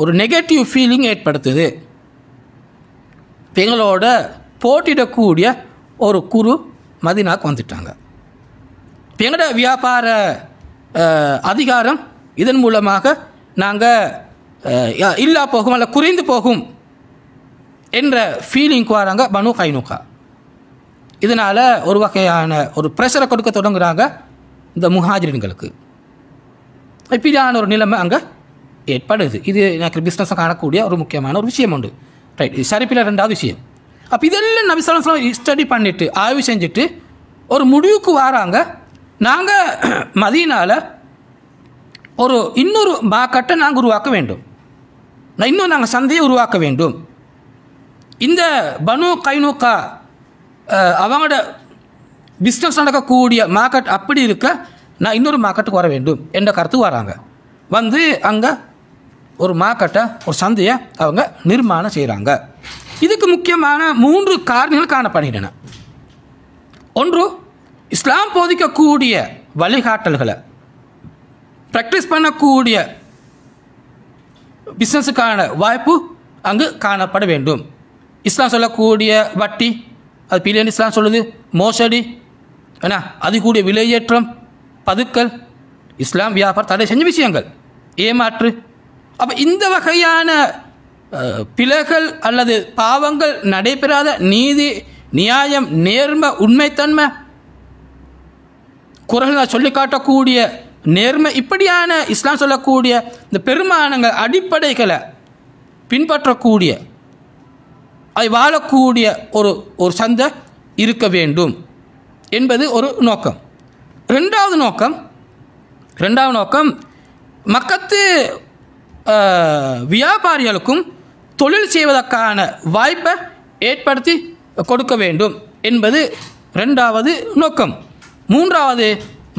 ஒரு நெகட்டிவ் ஃபீலிங் ஏற்படுத்துது. எங்களோட போட்டியிடக்கூடிய ஒரு குரு மதீனாவுக்கு வந்துட்டாங்க. எங்களோட வியாபார அதிகாரம் இதன் மூலமாக நாங்கள் இல்லா போகும் அல்ல குறைந்து போகும் என்ற ஃபீலிங்க்கு வராங்க பனு கைனூகா. இதனால் ஒரு வகையான ஒரு ப்ரெஷரை கொடுக்க தொடங்குகிறாங்க இந்த முஹாஜிர்களுக்கு. இப்படியான ஒரு நிலைமை அங்கே ஏற்படுது. இது எனக்கு பிஸ்னஸை காணக்கூடிய ஒரு முக்கியமான ஒரு விஷயம் உண்டு. ரைட். இது சரிப்பில் ரெண்டாவது விஷயம். அப்போ இதெல்லாம் நபி ஸல்லல்லாஹு அலைஹி வஸல்லம் ஸ்டடி பண்ணிவிட்டு ஆய்வு செஞ்சுட்டு ஒரு முடிவுக்கு வராங்க. நாங்கள் மதீனாவில் இன்னொரு மார்க்கெட்டை நாங்கள் உருவாக்க வேண்டும், இன்னும் நாங்கள் சந்தையை உருவாக்க வேண்டும். இந்த பனு கைனூகா அவங்களோட பிஸ்னஸ் நடக்கக்கூடிய மார்க்கெட் அப்படி இருக்க நான் இன்னொரு மார்க்கெட்டுக்கு வர வேண்டும் என்ற கருத்துக்கு வராங்க. வந்து அங்கே ஒரு மார்க்கெட்டை ஒரு சந்தையை அவங்க நிர்மாணம் செய்கிறாங்க. இதுக்கு முக்கியமான 3 காரணங்கள் காணப்படுகின்றன. ஒன்று, இஸ்லாம் போதிக்கக்கூடிய வழிகாட்டல்களை ப்ராக்டிஸ் பண்ணக்கூடிய பிஸ்னஸுக்கான வாய்ப்பு அங்கு காணப்பட வேண்டும். இஸ்லாம் சொல்லக்கூடிய வட்டி, அது பிள்ளைன்னு இஸ்லாம் சொல்லுது, மோசடி, ஏன்னா அது கூடிய விலையேற்றம், பதுக்கல், இஸ்லாம் வியாபாரம் தடை செஞ்ச விஷயங்கள், ஏமாற்று. அப்போ இந்த வகையான பிழைகள் அல்லது பாவங்கள் நடைபெறாத நீதி, நியாயம், நேர்மை, உண்மைத்தன்மை, குரல்களை சொல்லி காட்டக்கூடிய நேர்மை, இப்படியான இஸ்லாம் சொல்லக்கூடிய இந்த பெருமானங்கள் அடிப்படைகளை பின்பற்றக்கூடிய அதை வாழக்கூடிய ஒரு சந்தை இருக்க வேண்டும் என்பது ஒரு நோக்கம். ரெண்டாவது நோக்கம் மக்கத்து வியாபாரிகளுக்கும் தொழில் செய்வதற்கான வாய்ப்பை ஏற்படுத்தி கொடுக்க வேண்டும் என்பது ரெண்டாவது நோக்கம். மூன்றாவது,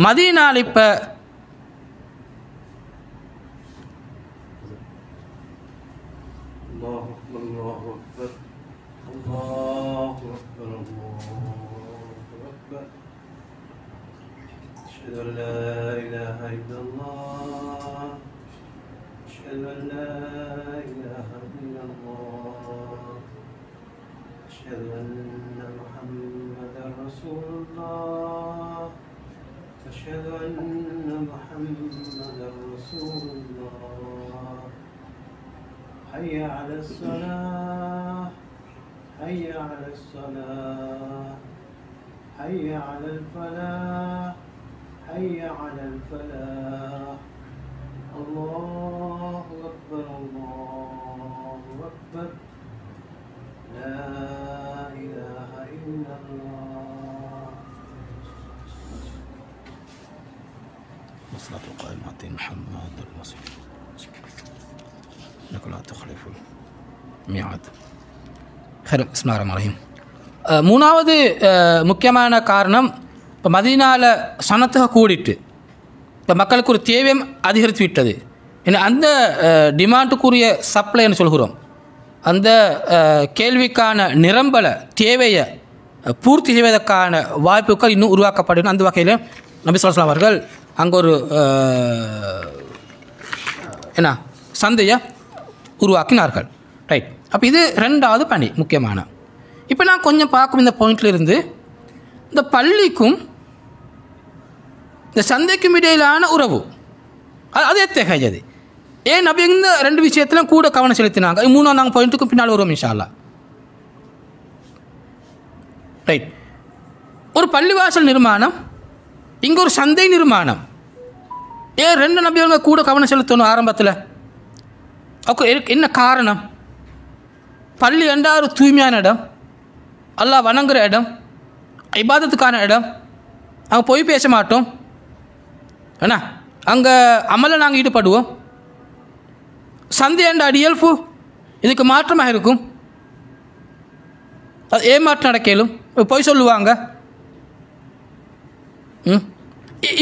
மதீனாவில் இப்போ أشهد أن محمدا رسول الله حي على الصلاة حي على الصلاة حي على الفلاح حي على الفلاح الله أكبر الله أكبر لا إله إلا الله والصلاة والقائمة محمد الرسول إنك لا تخلف الميعاد. خير. بسم الله الرحمن الرحيم. மூணாவது முக்கியமான காரணம், இப்போ மதீனாவில் சனத்தொகை கூடிட்டு இப்போ மக்களுக்கு ஒரு தேவையும் அதிகரித்து விட்டது. ஏன்னா அந்த டிமாண்டுக்குரிய சப்ளைன்னு சொல்கிறோம், அந்த கேள்விக்கான நிரம்பலை தேவையை பூர்த்தி செய்வதற்கான வாய்ப்புகள் இன்னும் உருவாக்கப்படணும். அந்த வகையில் நபி ஸல்லல்லாஹு அலைஹி வஸல்லம் அவர்கள் அங்கே ஒரு சந்தையை உருவாக்கினார்கள். ரைட். அப்போ இது ரெண்டாவது பணி முக்கியமான. இப்போ நான் கொஞ்சம் பார்க்கும் இந்த பாயிண்ட்ல இருந்து இந்த பள்ளிக்கும் இந்த சந்தைக்கும் இடையிலான உறவு அது எத்தகையது? ஏன் நபி இந்த ரெண்டு விஷயத்திலும் கூட கவனம் செலுத்தினாங்க? மூணாம் நாங்கள் பாயிண்ட்டுக்கும் பின்னால் வருவோம் இன்ஷா அல்லாஹ். ரைட். ஒரு பள்ளிவாசல் நிர்மாணம், இங்கே ஒரு சந்தை நிர்மாணம். ஏன் ரெண்டு நபியவங்க கூட கவனம் செலுத்தணும் ஆரம்பத்தில்? ஓகே, என்ன காரணம்? பள்ளி என்றால் ஒரு தூய்மையான இடம், அல்லாஹ் வணங்குற இடம், இபாதத்துக்கான இடம். அங்கே போய் பேச மாட்டோம், ஏன்னா அங்கே அமலில் நாங்கள் ஈடுபடுவோம். சந்தை என்ற இயல்பு இதுக்கு மாற்றமாக இருக்கும். அது ஏமாற்றம் நடக்கலும், போய் சொல்லுவாங்க.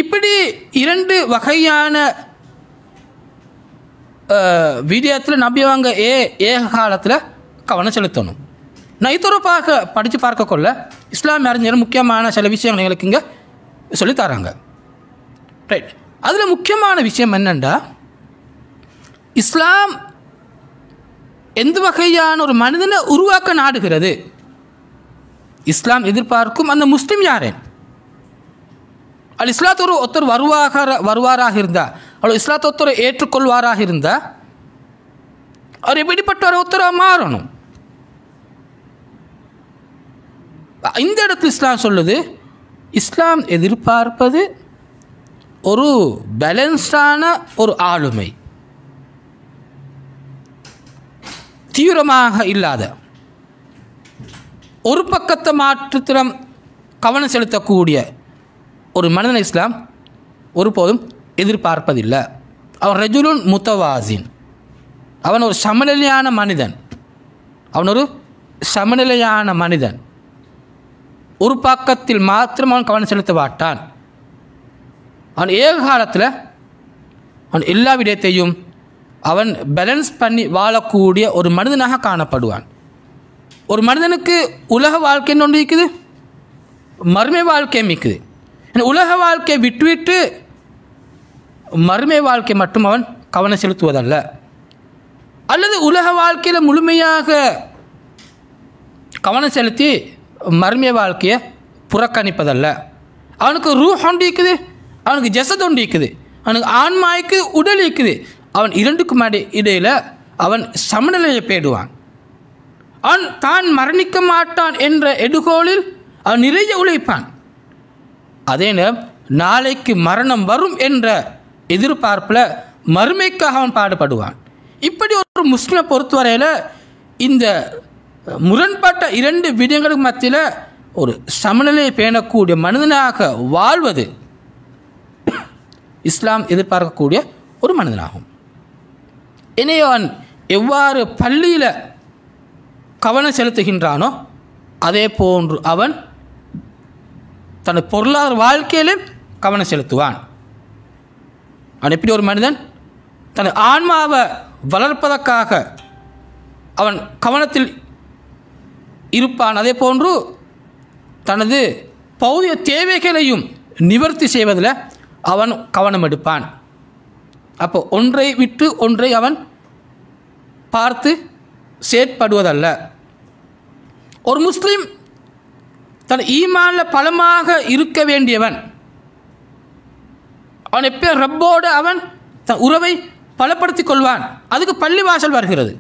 இப்படி இரண்டு வகையான விடயத்தில் நபியவங்க ஏக காலத்தில் கவனம் செலுத்தணும். நான் இதோட படித்து பார்க்க கொள்ள இஸ்லாமிய அறிஞர் முக்கியமான சில விஷயங்கள் எங்களுக்கு இங்கே சொல்லித்தராங்க. ரைட். அதில் முக்கியமான விஷயம் என்னென்னா, இஸ்லாம் எந்த வகையான ஒரு மனிதனை உருவாக்க நாடுகிறது? இஸ்லாம் எதிர்பார்க்கும் அந்த முஸ்லீம் யாரே? அது இஸ்லாத்தோடு ஒருத்தர் வருவாராக இருந்தால், அவள் இஸ்லாத்தை ஒருத்தரை ஏற்றுக்கொள்வாராக இருந்தால், அவர் எப்படிப்பட்ட ஒருத்தராக மாறணும். இந்த இடத்துல இஸ்லாம் சொல்லுது, இஸ்லாம் எதிர்பார்ப்பது ஒரு பேலன்ஸ்டான ஒரு ஆளுமை, தீவிரமாக இல்லாத, ஒரு பக்கத்தை மாற்றத்திலும் கவனம் செலுத்தக்கூடிய ஒரு மனிதனை இஸ்லாம் ஒருபோதும் எதிர்பார்ப்பதில்லை. அவன் ரஜுலுன் முத்தவாசின், அவன் ஒரு சமநிலையான மனிதன். ஒரு பக்கத்தில் மாத்திரம் அவன் கவனம் செலுத்த மாட்டான். அவன் ஏக காலத்தில் அவன் எல்லா விடயத்தையும் அவன் பேலன்ஸ் பண்ணி வாழக்கூடிய ஒரு மனிதனாக காணப்படுவான். ஒரு மனிதனுக்கு உலக வாழ்க்கைன்னு ஒன்று இருக்குது, மறுமை வாழ்க்கையும் இருக்குது. உலக வாழ்க்கையை விட்டுவிட்டு மறுமை வாழ்க்கை மட்டும் அவன் கவனம் செலுத்துவதல்ல, அல்லது உலக வாழ்க்கையில் முழுமையாக கவனம் செலுத்தி மறுமை வாழ்க்கையை புறக்கணிப்பதல்ல. அவனுக்கு ரூஹ் ஒன்று இருக்குது, அவனுக்கு ஜசத் ஒன்று இருக்குது, அவனுக்கு ஆன்மாய்க்கு உடல் இருக்குது. அவன் இரண்டுக்கும் இடையில் அவன் சமநிலையை பேடுவான். அவன் தான் மரணிக்க மாட்டான் என்ற எடுகோளில் அவன் நிறைய உழைப்பான். அதே நேரம் நாளைக்கு மரணம் வரும் என்ற எதிர்பார்ப்பில் மறுமைக்காக அவன் பாடுபடுவான். இப்படி ஒரு முஸ்லிமை பொறுத்தவரையில் இந்த முரண்பட்ட இரண்டு விடயங்களுக்கு மத்தியில் ஒரு சமநிலையை பேணக்கூடிய மனிதனாக வாழ்வது இஸ்லாம் எதிர்பார்க்கக்கூடிய ஒரு மனிதனாகும். எனவே அவன் எவ்வாறு பள்ளியில் கவனம் செலுத்துகின்றானோ அதே போன்று அவன் தன் பொருளாதார வாழ்க்கையிலும் கவனம் செலுத்துவான். அவன் எப்படி ஒரு மனிதன் தன் ஆன்மாவை வளர்ப்பதற்காக அவன் கவனத்தில் இருப்பான், அதே போன்று தனது பௌதிக தேவைகளையும் நிவர்த்தி செய்வதில் அவன் கவனம் எடுப்பான். அப்போ ஒன்றை விட்டு ஒன்றை அவன் பார்த்து செயற்படுவதல்ல. ஒரு முஸ்லீம் தன் ஈமானில் பலமாக இருக்க வேண்டியவன். அவன் எப்போ ரப்போடு அவன் தன் உறவை பலப்படுத்திக் கொள்வான். அதுக்கு பள்ளிவாசல் வருகிறது,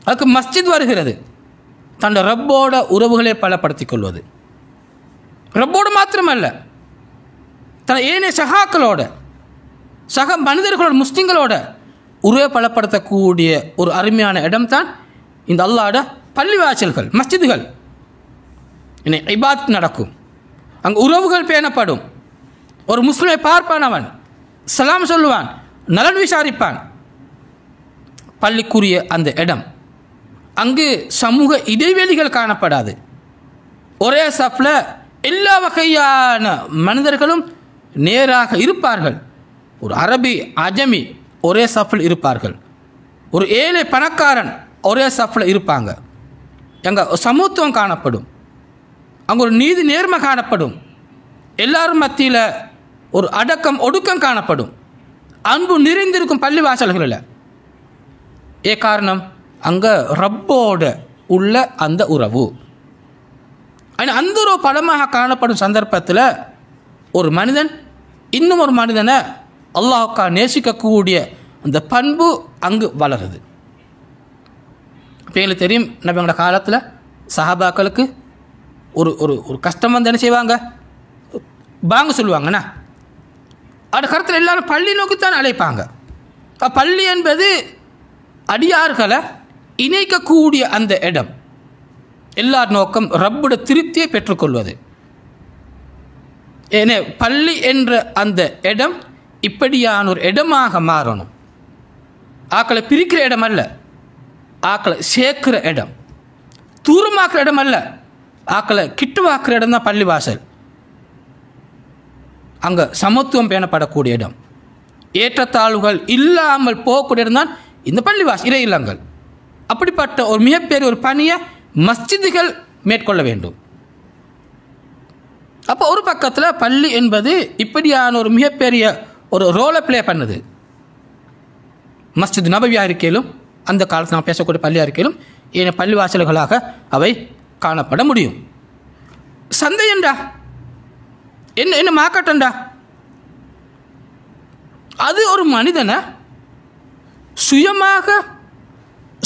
அதுக்கு மஸ்ஜித் வருகிறது. தன் ரப்போட உறவுகளை பலப்படுத்திக் கொள்வது, ரப்போடு மாத்திரமல்ல, தன் ஏனைய சகாக்களோட, சக மனிதர்களோட, முஸ்லிம்களோட உறவை பலப்படுத்தக்கூடிய ஒரு அருமையான இடம்தான் இந்த அல்லாஹ்வுடைய பள்ளிவாசல்கள், மஸ்ஜிதுகள். இபாத் நடக்கும், அங்கே உறவுகள் பேணப்படும். ஒரு முஸ்லிமை பார்ப்பான், அவன் சலாம் சொல்லுவான், நலன் விசாரிப்பான். பள்ளிக்குரிய அந்த இடம், அங்கு சமூக இடைவெளிகள் காணப்படாது. ஒரே சஃப்ல எல்லா வகையான மனிதர்களும் நேராக இருப்பார்கள். ஒரு அரபி அஜமி ஒரே சஃபில் இருப்பார்கள், ஒரு ஏழை பணக்காரன் ஒரே சஃபில் இருப்பாங்க. அங்கே சமூகத்துவம் காணப்படும், அங்கே ஒரு நீதி நேர்மை காணப்படும், எல்லாரும் மத்தியில் ஒரு அடக்கம் ஒடுக்கம் காணப்படும், அன்பு நிறைந்திருக்கும் பள்ளிவாசல்களில். காரணம் அங்கே ரப்போடு உள்ள அந்த உறவு. ஆனால் அந்த ஒரு பலமாக காணப்படும் சந்தர்ப்பத்தில் ஒரு மனிதன் இன்னும் ஒரு மனிதனை அல்லாஹ்வுக்காக நேசிக்கக்கூடிய அந்த பண்பு அங்கு வளருது. இப்போ எங்களுக்கு தெரியும், நபியோட காலத்தில் சஹாபாக்களுக்கு ஒரு ஒரு ஒரு கஷ்டம் வந்து என்ன செய்வாங்க, பாங்க சொல்லுவாங்கண்ணா. அந்த கருத்தில் எல்லாரும் பள்ளி நோக்கித்தான் அழைப்பாங்க. பள்ளி என்பது அடியார்களை இணைக்கக்கூடிய அந்த இடம். எல்லார் நோக்கம் ரப்புட திருப்தியை பெற்றுக்கொள்வது. ஏன்னா பள்ளி என்ற அந்த இடம் இப்படியான ஒரு இடமாக மாறணும். ஆக்களை பிரிக்கிற இடம் அல்ல, ஆக்களை சேர்க்கிற இடம். தூரமாக்குற இடம் அல்ல, ஆக்களை கிட்டுவாக்குற இடம் தான் பள்ளிவாசல். அங்கே சமத்துவம் பேணப்படக்கூடிய இடம், ஏற்றத்தாழ்வுகள் இல்லாமல் போகக்கூடிய இடம் தான் இந்த பள்ளிவாசல், இறை இல்லங்கள். அப்படிப்பட்ட ஒரு மிகப்பெரிய ஒரு பணியை மஸ்ஜிதுகள் மேற்கொள்ள வேண்டும். அப்போ ஒரு பக்கத்தில் பள்ளி என்பது இப்படியான ஒரு மிகப்பெரிய ஒரு ரோலை ப்ளே பண்ணுது. மஸ்ஜித் நபவியாக இருக்கையிலும் அந்த காலத்தில் நான் பேசக்கூடிய பள்ளியாக இருக்கையிலும் ஏன பள்ளிவாசல்களாக அவை காணப்பட முடியும். சந்தை என்றா என்ன என்ன மார்க்கெட்டண்டா, அது ஒரு மனிதனை சுயமாக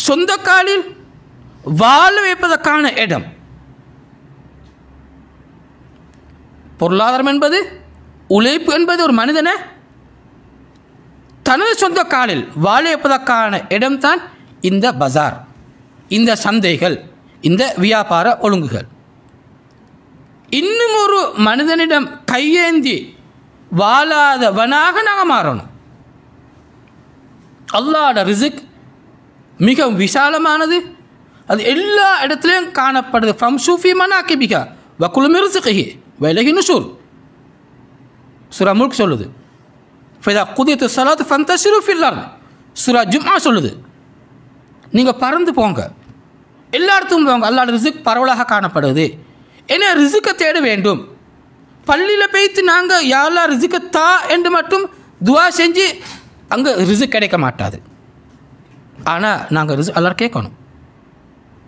சொந்த காலில் வாழ வைப்பதற்கான இடம். பொருளாதாரம் என்பது, உழைப்பு என்பது ஒரு மனிதனை தனது சொந்த காலில் வாழ வைப்பதற்கான இடம்தான் இந்த பஜார், இந்த சந்தைகள், இந்த வியாபார ஒழுங்குகள். இன்னும் ஒரு மனிதனிடம் கையேந்தி வாழாதவனாக நாங்கள் மாறணும். அல்லாஹ்வுடைய ரிஸ்க் மிகவும் விசாலமானது, அது எல்லா இடத்துலையும் காணப்படுது. ஃப்ரம் சூஃபி மனாகிபிகா வக்குலு மிர்ஸிகிஹி வலைஹி நுஷூர் சூரா முல்க் சொல்லுது. ஃபைதா குதியத்து ஸலாத்து ஃபந்தஷிரு ஃபில் அர்த் சூரா ஜும்ஆ சொல்லுது. நீங்கள் பறந்து போங்க, எல்லா இடத்துக்கும் போங்க. அல்லாஹ்வுடைய ரிஸ்க் பரவலாக காணப்படுது. ஏன்னா ரிஸ்க்கை தேட வேண்டும். பள்ளியில் போய்த்து நாங்கள் யாரெல்லாம் ரிஸ்க்கை தா என்று மட்டும் துவா செஞ்சு அங்கே ரிஸ்க் கிடைக்க மாட்டாது. ஆனால் நாங்கள் ரிஸ்க் எல்லாரும் கேட்கணும்.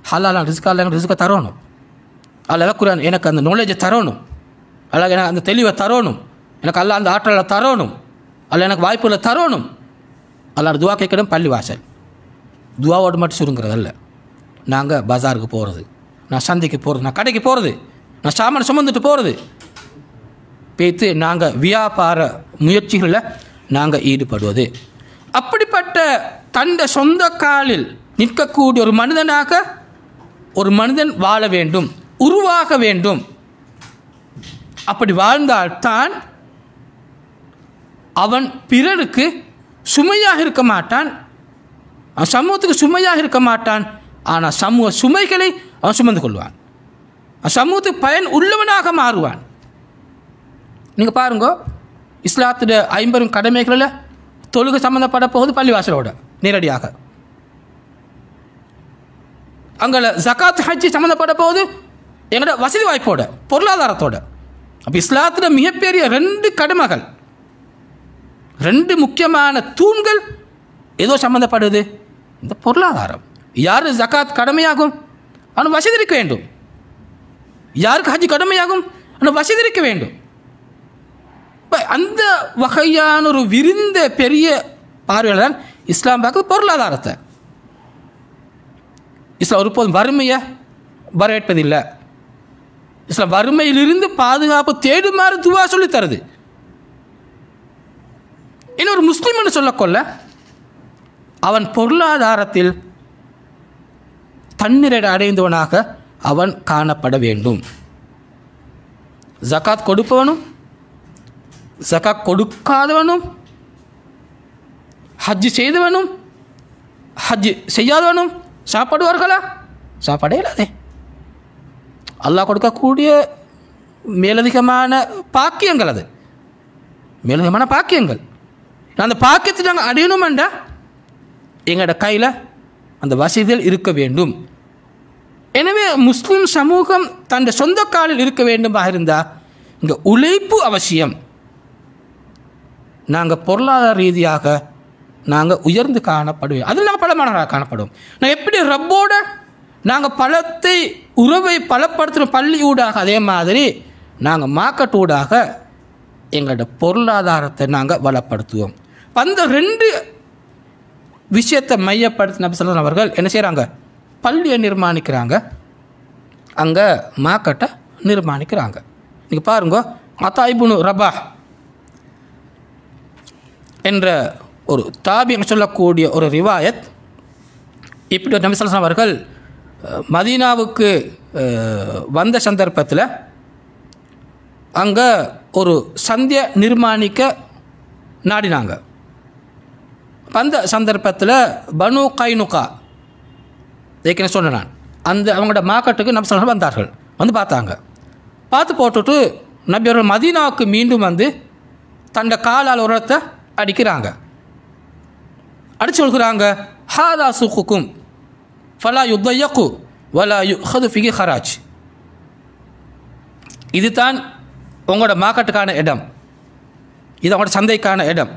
ஹலாலான ரிஸ்க் அல்ல ரிஸ்க்கை தரணும். அல்ல குரான் எனக்கு அந்த நாலேஜை தரணும், அல்ல எனக்கு அந்த தெளிவை தரணும், எனக்கு அல்ல அந்த ஆற்றலை தரணும், அல்ல எனக்கு வாய்ப்புகளை தரணும். எல்லாரும் துவா கேட்கணும். பள்ளி வாசல் துவாவோடு மட்டும் சுருங்கிறதல்ல. நாங்கள் பஜாருக்கு போகிறது, நான் சந்தைக்கு போகிறது, நான் கடைக்கு போகிறது, நான் சாமான் சுமந்துட்டு போகிறது, பேத்து நாங்கள் வியாபார முயற்சிகளில் நாங்கள் ஈடுபடுவது. அப்படிப்பட்ட தந்த சொந்த காலில் நிற்கக்கூடிய ஒரு மனிதனாக ஒரு மனிதன் வாழ வேண்டும், உருவாக வேண்டும். அப்படி வாழ்ந்தால்தான் அவன் பிறருக்கு சுமையாக இருக்க மாட்டான், சமூகத்துக்கு சுமையாக இருக்க மாட்டான். ஆனால் சமூக சுமைகளை அவன் சுமந்து கொள்வான், சமூகத்துக்கு பயன் உள்ளவனாக மாறுவான். நீங்கள் பாருங்க, இஸ்லாத்துடைய 50 கடமைகளில் தொழுகை சம்மந்தப்பட போகுது பள்ளிவாசலோட நேரடியாக. அங்கே ஜகாத் ஹஜ்ஜி சம்மந்தப்பட போகுது எங்களோட வசதி வாய்ப்போட, பொருளாதாரத்தோட. அப்போ இஸ்லாத்தில் மிகப்பெரிய 2 கடமைகள், 2 முக்கியமான தூண்கள் ஏதோ சம்மந்தப்படுது. இந்த பொருளாதாரம். யார் ஜகாத் கடமையாகும் அவனுக்கு வசதி இருக்க வேண்டும், யாருக்கு ஹஜ் கடமையாகும் அவனுக்கு வசதி இருக்க வேண்டும். அந்த வகையான ஒரு விரிந்த பெரிய பார்வையில் தான் இஸ்லாம் பார்க்குது பொருளாதாரத்தை. இஸ்லாம் ஒருபோதும் வறுமையை வரவேற்பதில்லை. இஸ்லாம் வறுமையிலிருந்து பாதுகாப்பு தேடுமாறு துவா சொல்லி தருது. இன்னொரு முஸ்லீம்னு சொல்லக்கொள்ள அவன் பொருளாதாரத்தில் தன்னிறை அடைந்தவனாக அவன் காணப்பட வேண்டும். ஜகாத் கொடுப்பவனும் ஜகாத் கொடுக்காதவனும், ஹஜ் செய்தவனும் ஹஜ் செய்யாதவனும் சாப்பிடுவார்களா? சாப்பாடே இல்லாதே. அல்லாஹ் கொடுக்கக்கூடிய மேலதிகமான பாக்கியங்கள், அது மேலதிகமான பாக்கியங்கள். அந்த பாக்கியத்தை நாங்கள் அடையணுமெண்டா எங்களோட கையில் அந்த வசதிகள் இருக்க வேண்டும். எனவே முஸ்லீம் சமூகம் தன் சொந்த காலில் இருக்க வேண்டுமா இருந்தால் இங்கே உழைப்பு அவசியம். நாங்கள் பொருளாதார ரீதியாக நாங்கள் உயர்ந்து காணப்படுவோம், அதில் நாங்கள் பலமானவர்களாக காணப்படுவோம். நான் எப்படி ரப்போட நாங்கள் பலத்தை உறவை பலப்படுத்துகிற பள்ளி ஊடாக, அதே மாதிரி நாங்கள் மார்க்கெட் ஊடாக எங்களோட பொருளாதாரத்தை நாங்கள் வளப்படுத்துவோம். அந்த 2 விஷயத்தை மையப்படுத்தி நபி ஸல்லல்லாஹு அலைஹி வஸல்லம் அவர்கள் என்ன செய்கிறாங்க? பள்ளியை நிர்மாணிக்கிறாங்க, அங்கே மார்க்கெட்டை நிர்மாணிக்கிறாங்க. நீங்கள் பாருங்க, அத்தா இப்னு ரபாஹ் என்ற ஒரு தாபின்னு சொல்லக்கூடிய ஒரு ரிவாயத், இப்படி நபி ஸல்லல்லாஹு அலைஹி வஸல்லம் அவர்கள் மதீனாவுக்கு வந்த சந்தர்ப்பத்தில் அங்கே ஒரு சந்தியை நிர்மாணிக்க நாடினாங்க. அந்த சந்தர்ப்பத்தில் பனு கைனுகா ஏற்கனவே சொன்னேன் நான், அந்த அவங்களோட மார்க்கெட்டுக்கு நபி ஸல்லல்லாஹு அலைஹி வஸல்லம் வந்தார்கள். வந்து பார்த்தாங்க. பார்த்து போட்டுட்டு நபி அவர்கள் மதீனாவுக்கு மீண்டும் வந்து தண்ட காலால் ஒரு இடத்தை அடிக்கிறாங்க. அடிச்சு சொல்கிறாங்க, ஹாதா சுக்குக்கும் ஃபலா யுத்தையக்கு வலா யுஹது ஃபிகி ஹராஜ். இதுதான் உங்களோட மார்க்கெட்டுக்கான இடம், இது அவங்களோட சந்தைக்கான இடம்.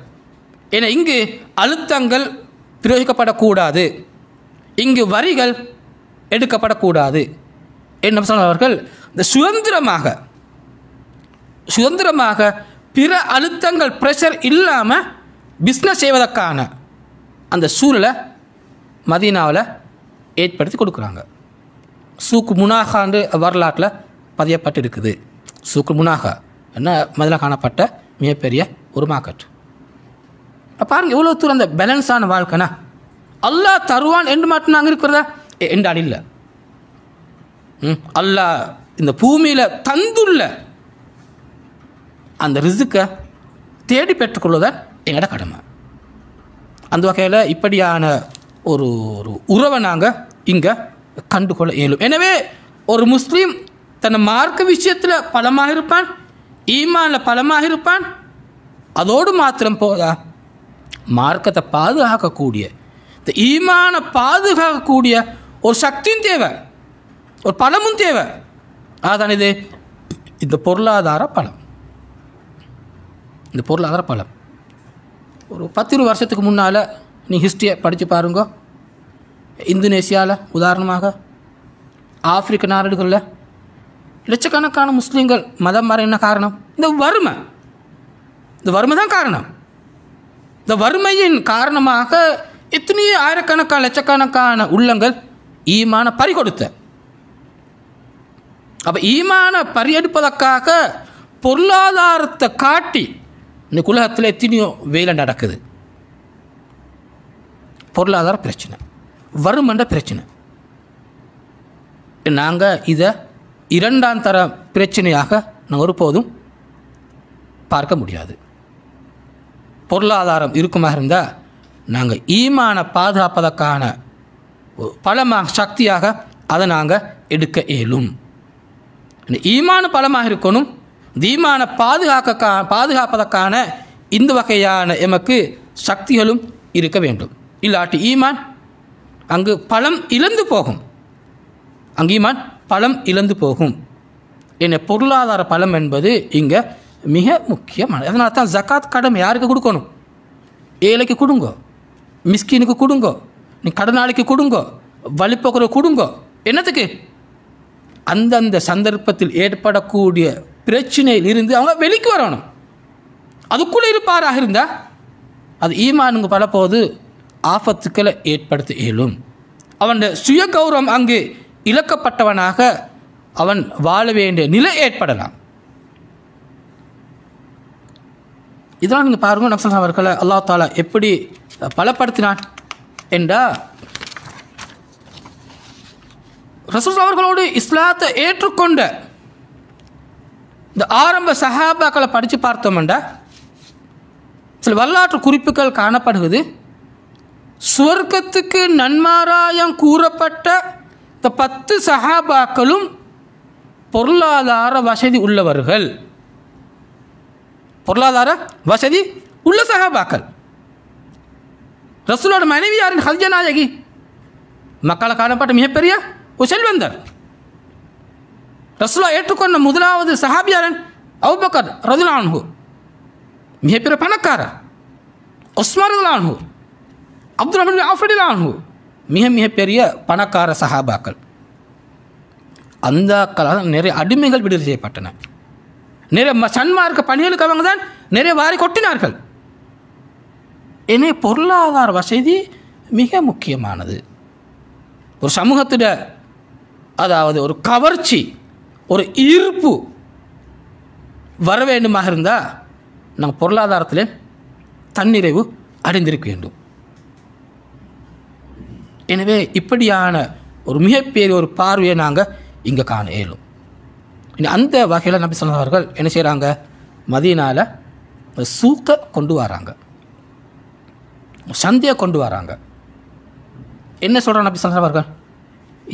ஏன்னா இங்கு அழுத்தங்கள் பிரயோகிக்கப்படக்கூடாது, இங்கு வரிகள் எடுக்கப்படக்கூடாது. என்ன சொன்னவர்கள் இந்த சுதந்திரமாக பிற அழுத்தங்கள் ப்ரெஷர் இல்லாமல் பிஸ்னஸ் செய்வதற்கான அந்த சூழலை மதீனாவில் ஏற்படுத்தி கொடுக்குறாங்க. சூக்கு முனாகாண்டு வரலாற்றில் பதியப்பட்டு இருக்குது. சூக்கு முனாகா என்ன மதில் காணப்பட்ட மிகப்பெரிய ஒரு மார்க்கெட். பாருங்கள் எவ்வளோ தூரம் அந்த பேலன்ஸான வாழ்க்கைனா, அல்லாஹ் தருவான் என்று மட்டும் நாங்கள் இருக்கிறதா என்றால் இல்லை. அல்லாஹ் இந்த பூமியில் தந்துள்ள அந்த ரிஸ்க்கை தேடி பெற்றுக்கொள்வதான் எங்களோட கடமை. அந்த வகையில் இப்படியான ஒரு உறவை நாங்கள் இங்கே கண்டுகொள்ள இயலும். எனவே ஒரு முஸ்லீம் தன் மார்க்க விஷயத்தில் பலமாக இருப்பான், ஈமானில் பலமாக இருப்பான். அதோடு மாத்திரம் போதா, மார்க்கத்தை பாதுகாக்கக்கூடிய, இந்த ஈமான பாதுகாக்கக்கூடிய ஒரு சக்தியும் தேவை, ஒரு பலமும் தேவை. அதான் இது இந்த பொருளாதார பலம். இந்த பொருளாதார பலம் ஒரு 10-20 வருஷத்துக்கு முன்னால் நீ ஹிஸ்ட்ரியை படித்து பாருங்க. இந்தோனேசியாவில் உதாரணமாக, ஆப்பிரிக்க நாடுகளில் லட்சக்கணக்கான முஸ்லீம்கள் மதம் மாற என்ன காரணம்? இந்த வறுமை தான் காரணம். இந்த வறுமையின் காரணமாக எத்தனையோ ஆயிரக்கணக்கான லட்சக்கணக்கான உள்ளங்கள் ஈமான பறிகொடுத்த. அப்போ ஈமான பறியெடுப்பதற்காக பொருளாதாரத்தை காட்டி இந்த உலகத்தில் எத்தனையோ வேலை நடக்குது. பொருளாதார பிரச்சனை, வறுமன்ற பிரச்சனை. நாங்கள் இதை 2ஆம் தர பிரச்சனையாக நாங்கள் ஒருபோதும் பார்க்க முடியாது. பொருளாதாரம் இருக்குமாக இருந்தால் நாங்கள் ஈமான பாதுகாப்பதற்கான பலமாக சக்தியாக அதை நாங்கள் எடுக்க இயலும். ஈமான பலமாக இருக்கணும். ஈமான பாதுகாப்பதற்கான இந்த வகையான எமக்கு சக்திகளும் இருக்க வேண்டும். இல்லாட்டி ஈமான் அங்கு பலம் இழந்து போகும். என்ன பொருளாதார பலம் என்பது இங்கே மிக முக்கியமானது. அதனால தான் ஜக்காத் கடமை யாருக்கு கொடுக்கணும்? ஏழைக்கு கொடுங்கோ, மிஸ்கினுக்கு கொடுங்கோ, நீ கடனாளிக்கு கொடுங்கோ, வழிபோக்குற கொடுங்கோ. என்னத்துக்கு? அந்தந்த சந்தர்ப்பத்தில் ஏற்படக்கூடிய பிரச்சனையில் இருந்து அவங்க வெளிக்கு வரணும். அதுக்குள்ளே இருப்பாராக இருந்தால் அது ஈமானுக்கு பலப்போது ஆபத்துக்களை ஏற்படுத்த இயலும். அவன் சுய கௌரவம் அங்கு இழக்கப்பட்டவனாக அவன் வாழ வேண்டிய நிலை ஏற்படலாம். இதெல்லாம் நீங்கள் பாருங்கள், நபி ஸல்லல்லாஹு அலைஹி வஸல்லம் அவர்களை அல்லாஹ் தஆலா எப்படி பலப்படுத்தினான் என்றால், ரசூல் அவர்களோடு இஸ்லாத்தை ஏற்றுக்கொண்ட இந்த ஆரம்ப சஹாபாக்களை படித்து பார்த்தோம்டா சில வரலாற்று குறிப்புகள் காணப்படுகிறது. சுவர்க்கத்துக்கு நன்மாராயம் கூறப்பட்ட இந்த 10 சஹாபாக்களும் பொருளாதார வசதி உள்ளவர்கள், பொருளாதார வசதி உள்ள சஹாபாக்கள். ரசூலோட மனைவி யாரின்? ஹதிஜா நாயகி, மக்களை காணப்பட்ட மிகப்பெரிய ஒரு செல்வந்தர். ரசூலா ஏற்றுக்கொண்ட முதலாவது சஹாபியாரன் அபூபக்கர் ரலியல்லாஹு அன்ஹு, மிகப்பெரிய பணக்காரர். உஸ்மான் ரலியல்லாஹு அன்ஹு, அப்துல் ரஹ்மான் பின் அவ்ஃப் ரலியல்லாஹு அன்ஹு, மிக பெரிய பணக்கார சஹாபாக்கள். அந்த காலம் நிறைய அடிமைகள் விடுதலை செய்யப்பட்டன. நிறைய சன்மார்க்க பணிகளுக்கு அவங்க தான் நிறைய வாரி கொட்டினார்கள். எனவே பொருளாதார வசதி மிக முக்கியமானது. ஒரு சமூகத்திட அதாவது ஒரு கவர்ச்சி, ஒரு ஈர்ப்பு வர வேண்டுமாக இருந்தால் நாங்கள் பொருளாதாரத்தில் தன்னிறைவு அடைந்திருக்க வேண்டும். எனவே இப்படியான ஒரு மிகப்பெரிய ஒரு பார்வையை நாங்கள் இங்கே காண இயலும். அந்த வகையில் நபி ஸல்லல்லாஹு அலைஹி வஸல்லம் என்ன செய்கிறாங்க, மதீனாவில் சூக்கை கொண்டு வராங்க, சந்தையை கொண்டு வராங்க. என்ன சொல்கிறாங்க நபி ஸல்லல்லாஹு அலைஹி வஸல்லம்?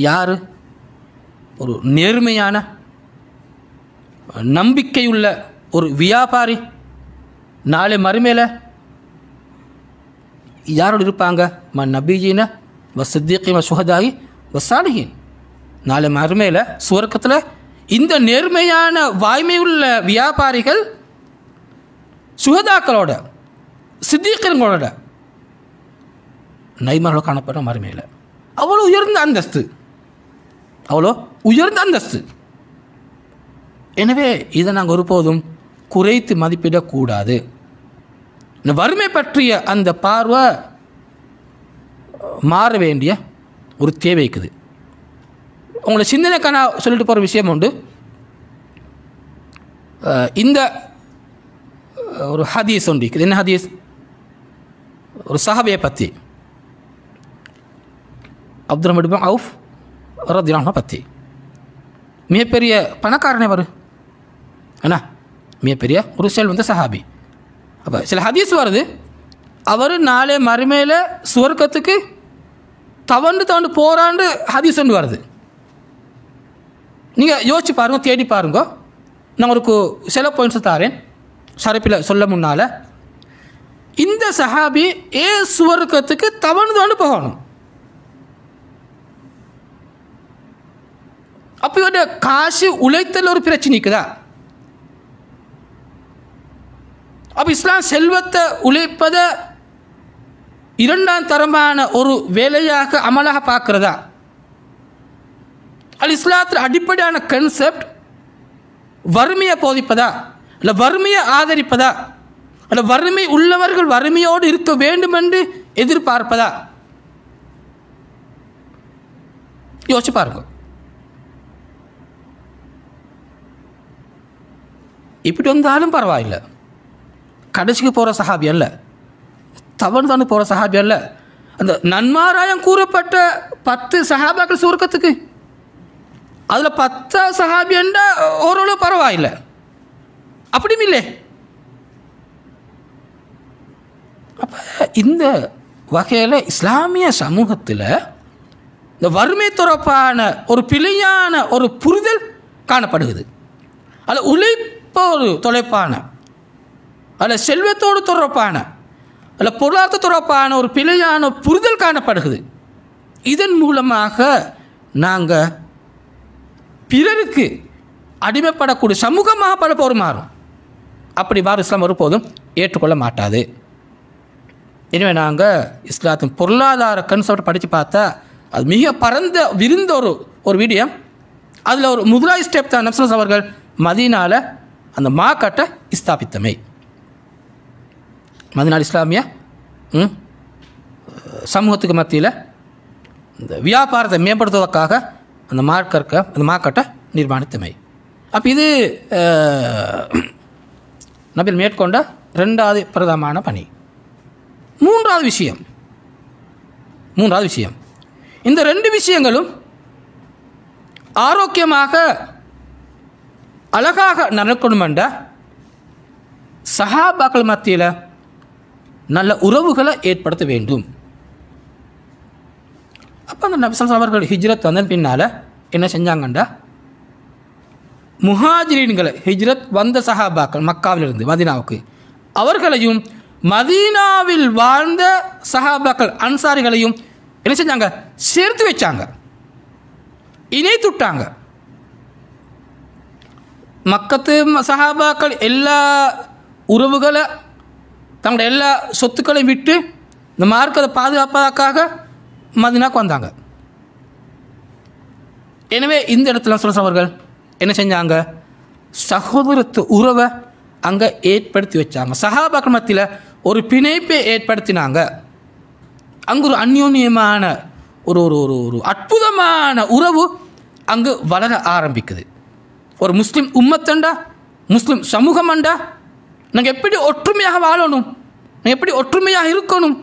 யார் ஒரு நேர்மையான நம்பிக்கையுள்ள ஒரு வியாபாரி நாளை மறுமையில் யாரோடு இருப்பாங்க? நபிஜீன சித்திகீன் சுஹதாயி சாலிஹீன். நாளை மறுமையில் சுவர்க்கத்தில் இந்த நேர்மையான வாய்மையுள்ள வியாபாரிகள் சுஹதாக்களோட சித்திகீன்களோட நைமாரோட காணப்பட்ட மறுமையில் அவ்வளோ உயர்ந்த அந்தஸ்து, அவ்வளோ உயர்ந்த அந்தஸ்து. எனவே இதை நாங்கள் ஒருபோதும் குறைத்து மதிப்பிடக்கூடாது. இந்த வறுமை பற்றிய அந்த பார்வை மாற வேண்டிய ஒரு தேவை இருக்குது. உங்களை சிந்தனைக்கான சொல்லிட்டு போகிற விஷயம் உண்டு. இந்த ஒரு ஹதீஸ் உண்டு. என்ன ஹதீஸ்? ஒரு சஹாபியை பற்றி, அப்துல் இப்னு அவுஃப் ரலியல்லாஹு அன்ஹு பற்றி. மிகப்பெரிய பணக்காரனே வரும் அண்ணா, மிகப்பெரிய ஒரு செல்வந்த சஹாபி. அப்போ சில ஹதீஸ் வருது, அவர் நாளை மறுமையில் சுவர்க்கத்துக்கு தவண்டு போகிறான்னு ஹதீஸ் ஒன்று வருது. நீங்கள் யோசிச்சு பாருங்கள், தேடி பாருங்க. நான் ஒரு சில பாயிண்ட்ஸ் தாரேன் ஷரப்பில் சொல்ல முன்னால். இந்த சஹாபி சுவர்க்கத்துக்கு தவண்டு போகணும். அப்போ இவருடைய காசு உழைத்தல் ஒரு பிரச்சனைக்குதா? அப்போ இஸ்லாம் செல்வத்தை உழைப்பதை இரண்டாம் தரமான ஒரு வேலையாக அமலாக பார்க்கிறதா? அல் இஸ்லாத்தில் அடிப்படையான கன்செப்ட் வறுமையை போதிப்பதா, இல்லை வறுமையை ஆதரிப்பதா, அல்ல வறுமை உள்ளவர்கள் வறுமையோடு இருக்க வேண்டும் என்று எதிர்பார்ப்பதா? யோசிச்சு பாருங்க. இப்படி வந்தாலும் பரவாயில்லை, கடைசிக்கு போகிற சஹாபி அல்ல, தவறு போகிற சஹாபி அல்ல. அந்த நன்மாராயம் கூறப்பட்ட 10 சஹாபாக்கள் சுவர்க்கத்துக்கு, அதில் 10 சஹாபி என்றால் ஓரளவு பரவாயில்லை. அப்படியும் இல்லை. அப்போ இந்த வகையில் இஸ்லாமிய சமூகத்தில் இந்த வறுமை தொடர்பான ஒரு பிழையான ஒரு புரிதல் காணப்படுகிறது. அதில் உழைப்போடு தொடர்பான, அதில் செல்வத்தோடு தொடர்பான, அதில் பொருளாதார தொடர்பான ஒரு பிழையான புரிதல் காணப்படுகிறது. இதன் மூலமாக நாங்கள் பிறருக்கு அடிமைப்படக்கூடிய சமூகமாக பல போர் மாறும். அப்படி மாறும் இஸ்லாம் ஒருபோதும் ஏற்றுக்கொள்ள மாட்டாது. எனவே நாங்கள் இஸ்லாத்தின் பொருளாதார கன்செப்ட் படித்து பார்த்தா அது மிக பரந்த விரிந்த ஒரு விடயம். அதில் ஒரு முதலாவது ஸ்டெப் தான் நபி ஸல்லல்லாஹு அலைஹி வஸல்லம் அவர்கள் மதீனால அந்த மார்க்கெட்டை ஸ்தாபித்தமை. மதீனா இஸ்லாமிய சமூகத்துக்கு மத்தியில் இந்த வியாபாரத்தை மேம்படுத்துவதற்காக அந்த மார்க்கெட்டை நிர்மாணித்தமை. அப்போ இது நபிகள் மேற்கொண்ட 2வது பிரதமான பணி. மூன்றாவது விஷயம், இந்த 2 விஷயங்களும் ஆரோக்கியமாக அழகாக நடக்கணும் என்ற சஹாபாக்கள் மத்தியில் நல்ல உறவுகளை ஏற்படுத்த வேண்டும். அப்போ அந்த நபி ஸல்லல்லாஹு அலைஹி வஸல்லம் அவர்கள் ஹிஜ்ரத் வந்த பின்னால் என்ன செஞ்சாங்கண்டா, முஹாஜிரீன்களை ஹிஜ்ரத் வந்த சஹாபாக்கள் மக்காவிலிருந்து மதீனாவுக்கு, அவர்களையும் மதீனாவில் வாழ்ந்த சஹாபாக்கள் அன்சாரிகளையும் என்ன செஞ்சாங்க, சேர்த்து வச்சாங்க, இணைத்துட்டாங்க. மக்கத்து சஹாபாக்கள் எல்லா உறவுகளை தங்களுடைய எல்லா சொத்துக்களையும் விட்டு இந்த மார்க்கத்தை பாதுகாப்பதற்காக மதீனாவுக்கு வந்தாங்க. எனவே இந்த இடத்துல ரசூலுல்லாஹி அவர்கள் என்ன செஞ்சாங்க? சகோதரத்து உறவை அங்கே ஏற்படுத்தி வச்சாங்க. சஹாபாக்கள் மத்தியில் ஒரு பிணைப்பை ஏற்படுத்தினாங்க. அங்கு ஒரு அந்யோன்யமான ஒரு ஒரு ஒரு ஒரு அற்புதமான உறவு அங்கு வளர ஆரம்பிக்குது. ஒரு முஸ்லீம் உம்மத்தண்டா, முஸ்லீம் சமூகமண்டா, நாங்கள் எப்படி ஒற்றுமையாக வாழணும், நாங்கள் எப்படி ஒற்றுமையாக இருக்கணும்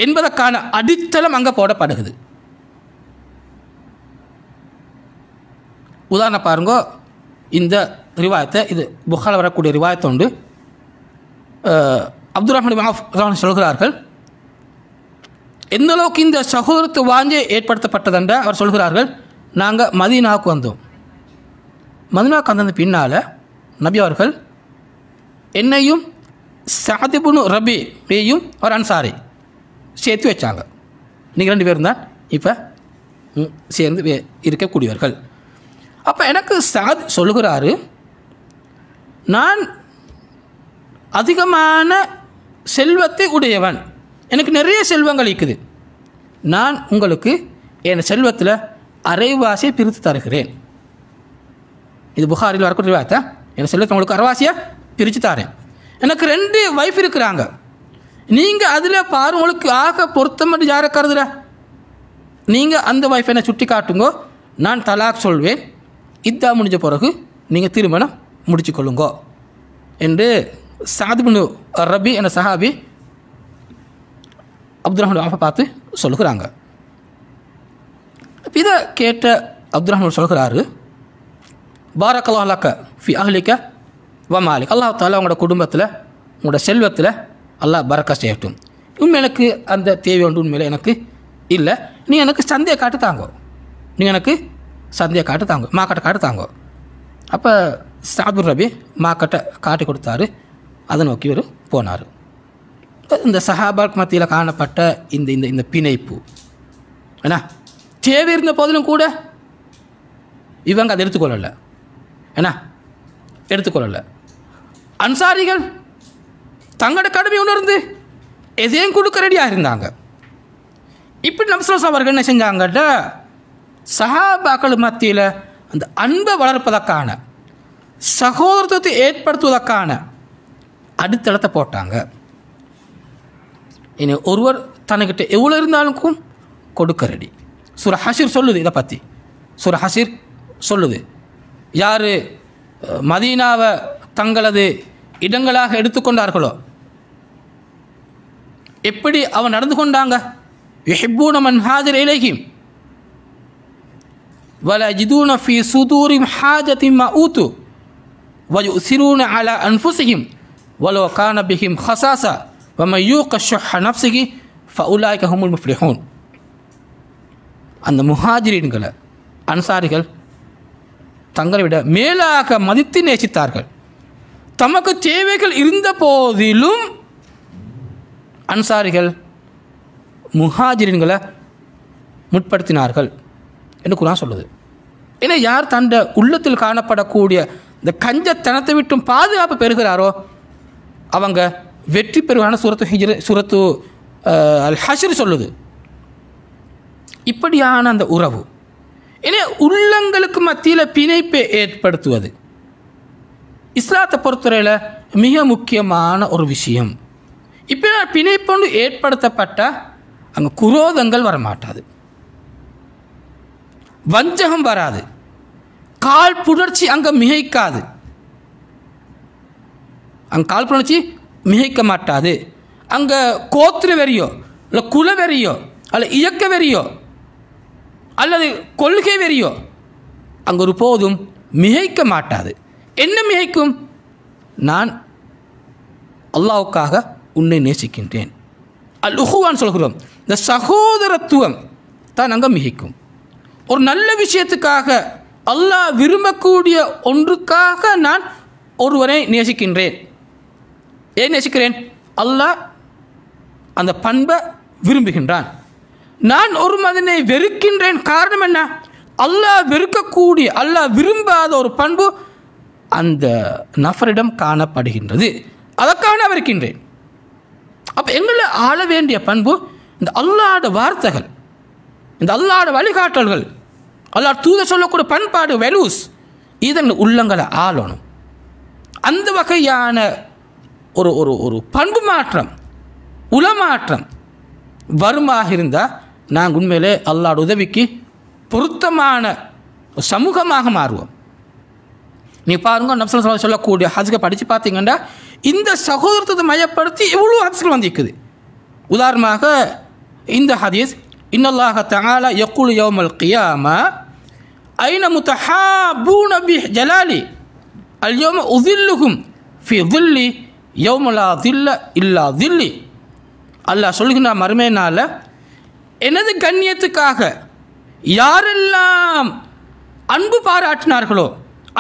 என்பதற்கான அடித்தளம் அங்கே போடப்படுகிறது. உதாரணம் பாருங்க, இந்த ரிவாயத்தை, இது புகாரில் வரக்கூடிய ரிவாயத்தை உண்டு. அப்துல் ரஹ்மான் சொல்கிறார்கள், எந்த அளவுக்கு இந்த சகோதரத்து வாஞ்சை ஏற்படுத்தப்பட்டதென்ற அவர் சொல்கிறார்கள், நாங்கள் மதீனாவுக்கு வந்தோம். மதீனாவுக்கு வந்தது பின்னால் நபி அவர்கள் என்னையும் சஅத் இப்னு ரபீயையும் ஒரு அன்சாரி சேர்த்து வச்சாங்க. நீங்கள் 2 பேரும் தான் இப்போ சேர்ந்து இருக்கக்கூடியவர்கள். அப்போ எனக்கு சஅத் சொல்கிறாரு, நான் அதிகமான செல்வத்தை உடையவன், எனக்கு நிறைய செல்வங்கள் இருக்குது, நான் உங்களுக்கு என் செல்வத்தில் அரைவாசியை பிரித்து தருகிறேன். இது புகாரில் வரக்கூடிய வார்த்தை. என் செல்வத்தை உங்களுக்கு அரைவாசியை பிரித்து தரேன். எனக்கு 2 வைஃப் இருக்கிறாங்க, நீங்கள் அதில் பாரு உங்களுக்கு ஆக பொருத்தம் யாரை கருதுற, நீங்கள் அந்த வைஃப் என்னை சுட்டி காட்டுங்கோ, நான் தலாக் சொல்வேன், இதா முடிஞ்ச பிறகு நீங்கள் திருமணம் முடிச்சு கொள்ளுங்கோ என்று சஅத் இப்னு ரபீ என்ற சஹாபி அப்துல் ரஹ்மான் பார்த்து சொல்லுகிறாங்க. இதை கேட்ட அப்துல் ரஹ்மான் சொல்கிறாரு, பாரக்கல்லாஹு லக்க ஃபி அஹ்லிக வ மாலிக், அல்லாஹ் தஆலா உங்களோட குடும்பத்தில் உங்களோட செல்வத்தில் அல்லாஹ் பரக்கா செய்யட்டும். உண்மை எனக்கு அந்த தேவை ஒன்று உண்மையில் எனக்கு இல்லை, நீங்கள் எனக்கு சந்தையை காட்டு தாங்கோ, நீங்கள் எனக்கு சந்தையை காட்டு தாங்கோ, மாக்கட்டை காட்டு தாங்கோ. அப்போ சஅத் இப்னு ரபீ மாக்கட்டை காட்டி கொடுத்தாரு, அதை நோக்கி இவர் போனார். இந்த சஹாபாக்கு மத்தியில் காணப்பட்ட இந்த இந்த இந்த பிணைப்பு ஏன்னா தேவை இருந்த போதிலும் கூட இவங்க அதை எடுத்துக்கொள்ளலை. ஏன்னா எடுத்துக்கொள்ளலை. அன்சாரிகள் தங்களோட கடமை உணர்ந்து எதையும் கொடுக்க ரெடியாக இருந்தாங்க. இப்படி நபி ஸல்லல்லாஹு அலைஹி அவர்கள் என்ன செஞ்சாங்கட்ட, சஹாபாக்கள் மத்தியில் அந்த அன்பை வளர்ப்பதற்கான, சகோதரத்தை ஏற்படுத்துவதற்கான அடித்தளத்தை போட்டாங்க. இனி ஒருவர் தனக்கிட்ட எவ்வளோ இருந்தாலும் கொடுக்க ரெடி. சூரா ஹஷர் சொல்லுது, இதை பற்றி சூரா ஹஷர் சொல்லுது, யார் மதீனாவை தங்களது இடங்களாக எடுத்துக்கொண்டார்களோ எப்படி அவன் நடந்து கொண்டாங்க. யுஹிப்பூன மன் ஹாஜர இலைஹிம் வலா யஜிதூன ஃபீ சுதூரிஹிம் ஹாஜத்தின் மா ஊது வயுஸிரூன அலா அன்ஃபுஸிஹிம் வலோ கான பிஹிம் ஹஸாஸா வமன் யூக ஷுஹ்ஹ நஃப்ஸிஹி ஃபஉலாயிக ஹுமுல் முஃப்லிஹூன். அந்த முஹாஜிரீன்களை அன்சாரிகள் தங்களை விட மேலாக மதித்து நேசித்தார்கள். தமக்கு தேவைகள் இருந்த போதிலும் அன்சாரிகள் முஹாஜிரீன்களை முற்படுத்தினார்கள் என்று குர்ஆன் சொல்லுது. ஏன்னா யார் தன் உள்ளத்தில் காணப்படக்கூடிய இந்த கஞ்சத்தனத்தை விட்டும் பாதுகாப்பு பெறுகிறாரோ அவங்க வெற்றி பெறுவான சூரத்து அல் ஹஷ்ர் சொல்லுது. இப்படியான அந்த உறவு ஏன்னா உள்ளங்களுக்கு மத்தியில் பிணைப்பை ஏற்படுத்துவது இஸ்லாத்தை பொறுத்தவரையில் மிக முக்கியமான ஒரு விஷயம். இப்போ பிணைப்பொண்டு ஏற்படுத்தப்பட்டால் அங்கே குரோதங்கள் வரமாட்டாது, வஞ்சகம் வராது, கால் புணர்ச்சி அங்கே மிகைக்காது, அங்கே கால் புணர்ச்சி மிகைக்க மாட்டாது. அங்கே கோத்திர வெறியோ இல்லை குல வெறியோ அல்ல இயக்க வெறியோ அல்லது கொள்கை வெறியோ அங்கே ஒரு போதும் மிகைக்க மாட்டாது. என்ன மிகைக்கும்? நான் அல்லாஹ்வுக்காக உன்னை நேசிக்கின்றேன், அல் உஹுவான்னு சொல்கிறோம். இந்த சகோதரத்துவம் தான் அங்கே மிகைக்கும். ஒரு நல்ல விஷயத்துக்காக அல்லாஹ் விரும்பக்கூடிய ஒன்றுக்காக நான் ஒருவரை நேசிக்கின்றேன். ஏன் நேசிக்கிறேன்? அல்லாஹ் அந்த பண்பை விரும்புகின்றான். நான் ஒரு மதனை வெறுக்கின்றேன், காரணம் என்ன? அல்லாஹ் வெறுக்கக்கூடிய, அல்லாஹ் விரும்பாத ஒரு பண்பு அந்த நபரிடம் காணப்படுகின்றது, அதற்காக நான் வெறுக்கின்றேன். அப்போ எங்களை ஆள வேண்டிய பண்பு இந்த அல்லாஹ்வுடைய வார்த்தைகள், இந்த அல்லாஹ்வுடைய வழிகாட்டல்கள், அல்லாஹ் தூதர் சொல்லக்கூடிய பண்பாடு வேல்யூஸ் இதன் உள்ளங்களை ஆளணும். அந்த வகையான ஒரு ஒரு ஒரு பண்பு மாற்றம் உளமாற்றம் வருமாக இருந்தால் நாங்கள் உண்மையிலே அல்லாஹ்வுடைய உதவிக்கு பொருத்தமான சமூகமாக மாறுவோம். நீ பாருங்க, நபி ஸல்லல்லாஹு அலைஹி வஸல்லம் சொல்லக்கூடிய ஹதீஸை படித்து பார்த்தீங்கன்னா இந்த சகோதரத்தை மையப்படுத்தி எவ்வளோ ஹதீஸ்கள் வந்திருக்குது. உதாரணமாக இந்த ஹதீஸ், இன்னல்லாஹ தஆலா யக்கூலு யௌமல் கியாமா ஐன முத்தஹாபூன பி ஜலாலி அல் யௌம உஸில்லுஹும் ஃபி ظில்லி யௌம லா ظில்ல இல்லா ظில்லி. அல்லாஹ் சொல்கின்ற மறுமை நாளில் எனது கண்ணியத்துக்காக யாரெல்லாம் அன்பு பாராட்டினார்களோ,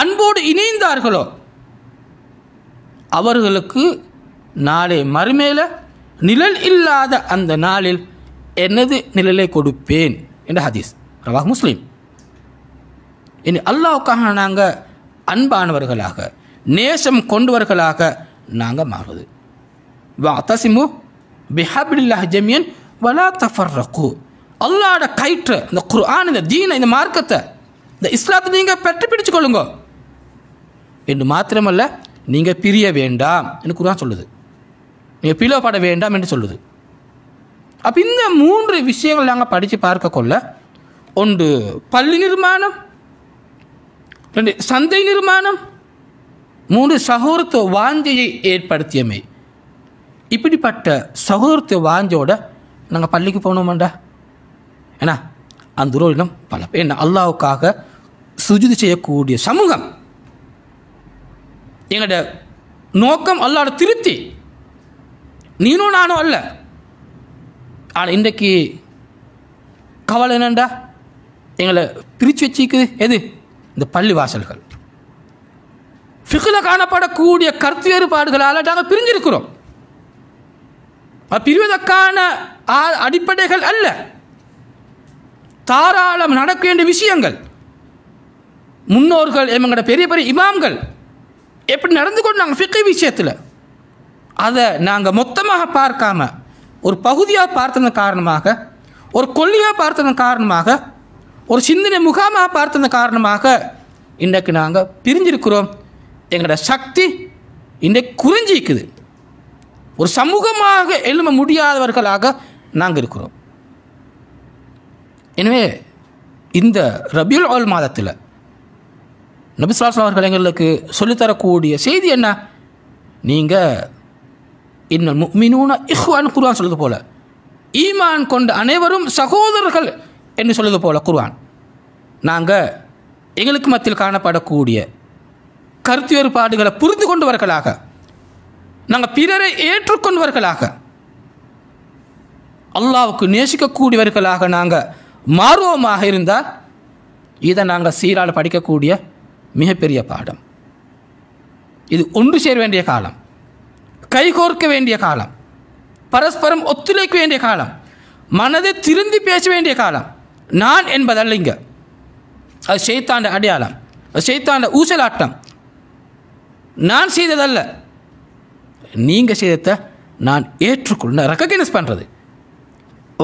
அன்போடு இணைந்தார்களோ, அவர்களுக்கு நாளை மறுமையில் நிழல் இல்லாத அந்த நாளில் எனது நிழலை கொடுப்பேன் என்ற ஹதீஸ் ரவாஹ் முஸ்லீம். இனி அல்லாஹ்வுக்காக நாங்கள் அன்பானவர்களாக நேசம் கொண்டவர்களாக நாங்கள் மாறுவது. வஅதஸிமு பிஹப்லில்லாஹி ஜமீஅன் வலா தஃபர்ரகு. அல்லாஹ்வோட கயிற்று இந்த குர்ஆன், இந்த தீனை, இந்த மார்க்கத்தை, இந்த இஸ்லாத்தை நீங்கள் பெற்று பிடிச்சு கொள்ளுங்க என்று மாத்திரமல்ல, நீங்கள் பிரிய வேண்டாம் என்று குர்ஆன் சொல்லுது. நீங்கள் பிளவுபட வேண்டாம் என்று சொல்லுது. அப்போ இந்த 3 விஷயங்கள் நாங்கள் படித்து பார்க்க கொள்ள, ஒன்று பள்ளி நிர்மாணம், 2 சந்தை நிர்மாணம், 3 சகோதரத்துவ வாஞ்சையை ஏற்படுத்தியமை. இப்படிப்பட்ட சகோதரத்துவ வாஞ்சோட நாங்கள் பள்ளிக்கு போனோமாண்டா ஏன்னா அந்த ரோலினம் பல என்ன அல்லாஹ்வுக்காக சுஜூது செய்யக்கூடிய சமூகம். எங்களோட நோக்கம் அல்லாஹ்வோட திருப்தி, நீனும் நானும் அல்ல. ஆனால் இன்றைக்கு கவலை என்னண்டா, எங்களை பிரித்து வச்சிக்குது எது? இந்த பள்ளி வாசல்கள். ஃபிக்ஹ்ல காணப்படக்கூடிய கருத்து வேறுபாடுகளால் நாங்கள் பிரிஞ்சிருக்கிறோம். பிரிவதற்கான அடிப்படைகள் அல்ல, தாராளம் நடக்க வேண்டிய விஷயங்கள். முன்னோர்கள், எங்களோட பெரிய பெரிய இமாம்கள் எப்படி நடந்து கொண்டாங்க ஃபிக்ஹ் விஷயத்தில், அதை நாங்கள் மொத்தமாக பார்க்காம ஒரு பகுதியாக பார்த்ததன் காரணமாக, ஒரு கொள்கையாக பார்த்ததன் காரணமாக, ஒரு சிந்தனை முகாமாக பார்த்ததன் காரணமாக இன்றைக்கு நாங்கள் பிரிஞ்சிருக்கிறோம். எங்களோட சக்தி இன்றைக்கு குறைஞ்சிக்குது. ஒரு சமூகமாக எழும்ப முடியாதவர்களாக நாங்கள் இருக்கிறோம். எனவே இந்த ரபியுல் அவ்வல் மாதத்தில் நபி ஸல்லல்லாஹு அலைஹி வஸல்லம் எங்களுக்கு சொல்லித்தரக்கூடிய செய்தி என்ன? நீங்கள் இன்னல் முஃமினூன இஹ்வான் குர்ஆன் சொல்லுது போல, ஈமான் கொண்ட அனைவரும் சகோதரர்கள் என்று சொல்லுது போல குர்ஆன். நாங்கள் எங்களுக்கு மத்தியில் காணப்படக்கூடிய கருத்து வேறுபாடுகளை புரிந்து கொண்டவர்களாக, நாங்கள் பிறரை ஏற்றுக்கொண்டவர்களாக, அல்லாஹ்வுக்கு நேசிக்கக்கூடியவர்களாக நாங்கள் மாறுவோமாக இருந்தால் இதை நாங்கள் சீரால் படிக்கக்கூடிய மிகப்பெரிய பாடம். இது ஒன்று சேர வேண்டிய காலம், கைகோர்க்க வேண்டிய காலம், பரஸ்பரம் ஒத்துழைக்க வேண்டிய காலம், மனதை திருந்தி பேச வேண்டிய காலம். நான் என்பதல்ல இங்கே, அது ஷைத்தாண்ட அடையாளம், அது ஷைத்தாண்ட ஊசலாட்டம். நான் செய்ததல்ல, நீங்கள் செய்ததை நான் ஏற்றுக்கொள்ள ரெக்கக்னைஸ் பண்ணுறது,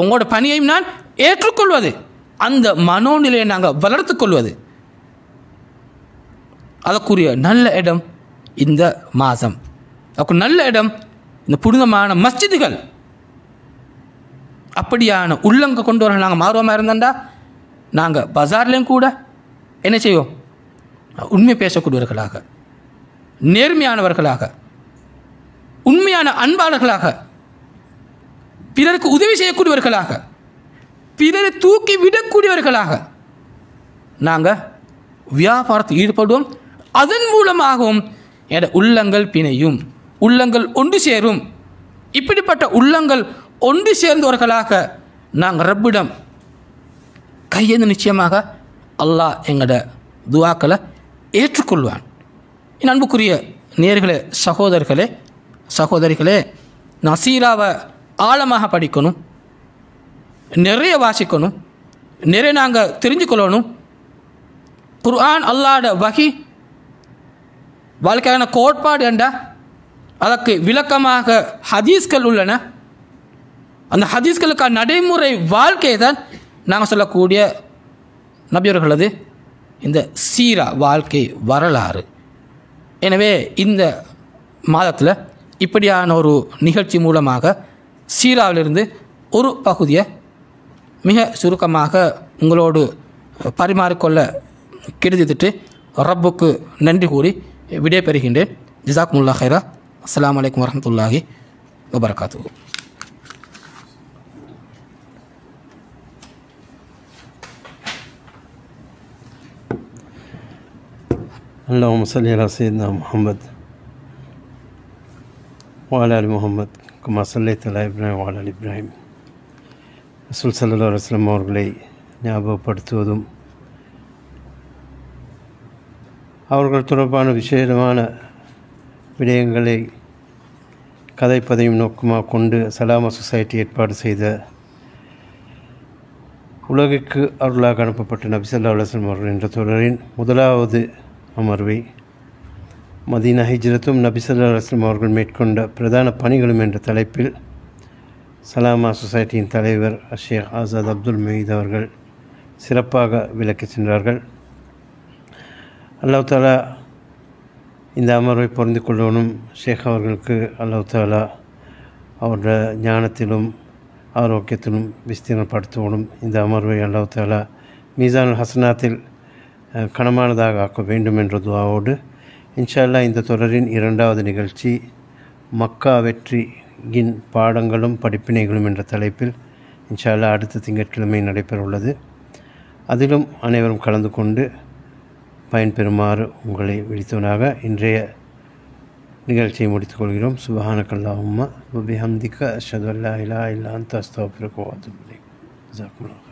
உங்களோட பணியையும் நான் ஏற்றுக்கொள்வது, அந்த மனோநிலையை நாங்கள் வளர்த்து கொள்வது. அதற்குரிய நல்ல இடம் இந்த மாதம், அதுக்கு நல்ல இடம் இந்த புனிதமான மஸ்ஜிதுகள். அப்படியான உள்ளங்க கொண்டவர்கள் நாங்கள் மாறுவோமா இருந்தாண்டா நாங்கள் பஜார்லேயும் கூட என்ன செய்வோம்? உண்மை பேசக்கூடியவர்களாக, நேர்மையானவர்களாக, உண்மையான அன்பாளர்களாக, பிறருக்கு உதவி செய்யக்கூடியவர்களாக, பிறரை தூக்கி விடக்கூடியவர்களாக நாங்கள் வியாபாரத்தில் ஈடுபடுவோம். அதன் மூலமாகவும் என் உள்ளங்கள் பிணையும், உள்ளங்கள் ஒன்று சேரும். இப்படிப்பட்ட உள்ளங்கள் ஒன்று சேர்ந்தவர்களாக நாங்கள் ரப்பிடம் கையெழுந்து நிச்சயமாக அல்லாஹ் எங்களோட துவாக்களை ஏற்றுக்கொள்வான். என் அன்புக்குரிய நேயர்களே, சகோதரர்களே, சகோதரிகளே, நசீராவை ஆழமாக படிக்கணும், நிறைய வாசிக்கணும், நிறைய நாங்கள் தெரிஞ்சுக்கொள்ளணும். குர்ஆன் அல்லாஹ்வோட வஹி வாழ்க்கையான கோட்பாடு என்றா அதற்கு விளக்கமாக ஹதீஸ்கள் உள்ளன. அந்த ஹதீஸ்களுக்கான நடைமுறை வாழ்க்கையை தான் நாங்கள் சொல்லக்கூடிய நபியவர்களது இந்த சீரா வாழ்க்கை வரலாறு. எனவே இந்த மாதத்தில் இப்படியான ஒரு நிகழ்ச்சி மூலமாக சீராவிலிருந்து ஒரு பகுதியை மிக சுருக்கமாக உங்களோடு பரிமாறிக்கொள்ள கிடைத்துட்டு ரப்புக்கு நன்றி கூறி விடைபெறுகின்றேன். ஜஸாக்குமுல்லாஹ் ஹைரா. அஸ்ஸலாமு அலைக்கும் வரஹ்மத்துல்லாஹி வபரகாத்துஹு. اللهم صل على سيدنا محمد وعلى آل محمد كما صليت على إبراهيم وعلى آل إبراهيم. ரசூல் ஸல்லல்லாஹு அலைஹி வஸல்லம் அவர்களை ஞாபகப்படுத்துவதும் அவர்கள் தொடர்பான விசேஷமான விடயங்களை கதைப்பதையும் நோக்கமாக கொண்டு சலாமா சொசைட்டி ஏற்பாடு செய்த உலகிற்கு அருளாக அனுப்பப்பட்ட நபி ஸல்லல்லாஹு அலைஹி வஸல்லம் அவர்கள் என்ற தொடரின் முதலாவது அமர்வை மதீனா ஹிஜ்ரத்தும் நபி ஸல்லல்லாஹு அலைஹி வஸல்லம் அவர்கள் மேற்கொண்ட பிரதான பணிகளும் என்ற தலைப்பில் சலாமா சொசைட்டியின் தலைவர் ஷேக் ஆசாத் அப்துல் மயீத் அவர்கள் சிறப்பாக விளக்கி சென்றார்கள். அல்லாஹ் தஆலா இந்த அமர்வை பொருந்து கொள்ளணும். ஷேக் அவர்களுக்கு அல்லாஹ் தஆலா அவருடைய ஞானத்திலும் ஆரோக்கியத்திலும் விஸ்தீர்ணப்படுத்தணும். இந்த அமர்வை அல்லாஹ் தஆலா மீசானுல் ஹசனாத்தில் கனமானதாக ஆக்க வேண்டும் என்ற துஆவோடு இன்ஷா அல்லாஹ் இந்த தொடரின் இரண்டாவது நிகழ்ச்சி மக்கா வெற்றியின் பாடங்களும் படிப்பினைகளும் என்ற தலைப்பில் இன்ஷா அல்லாஹ் அடுத்த திங்கட்கிழமை நடைபெற உள்ளது. அதிலும் அனைவரும் கலந்து கொண்டு பயன்பெறுமாறு உங்களை விழித்தவனாக இன்றைய நிகழ்ச்சியை முடித்துக் கொள்கிறோம். சுப்ஹானக்கல்லாஹும்ம வபிஹம்திக அஷ்ஹது அல்லா இலாஹா இல்லா அன்த அஸ்தக்ஃபிருக வ அத்தூபு இலைக். ஜஸாக்குமுல்லாஹ்.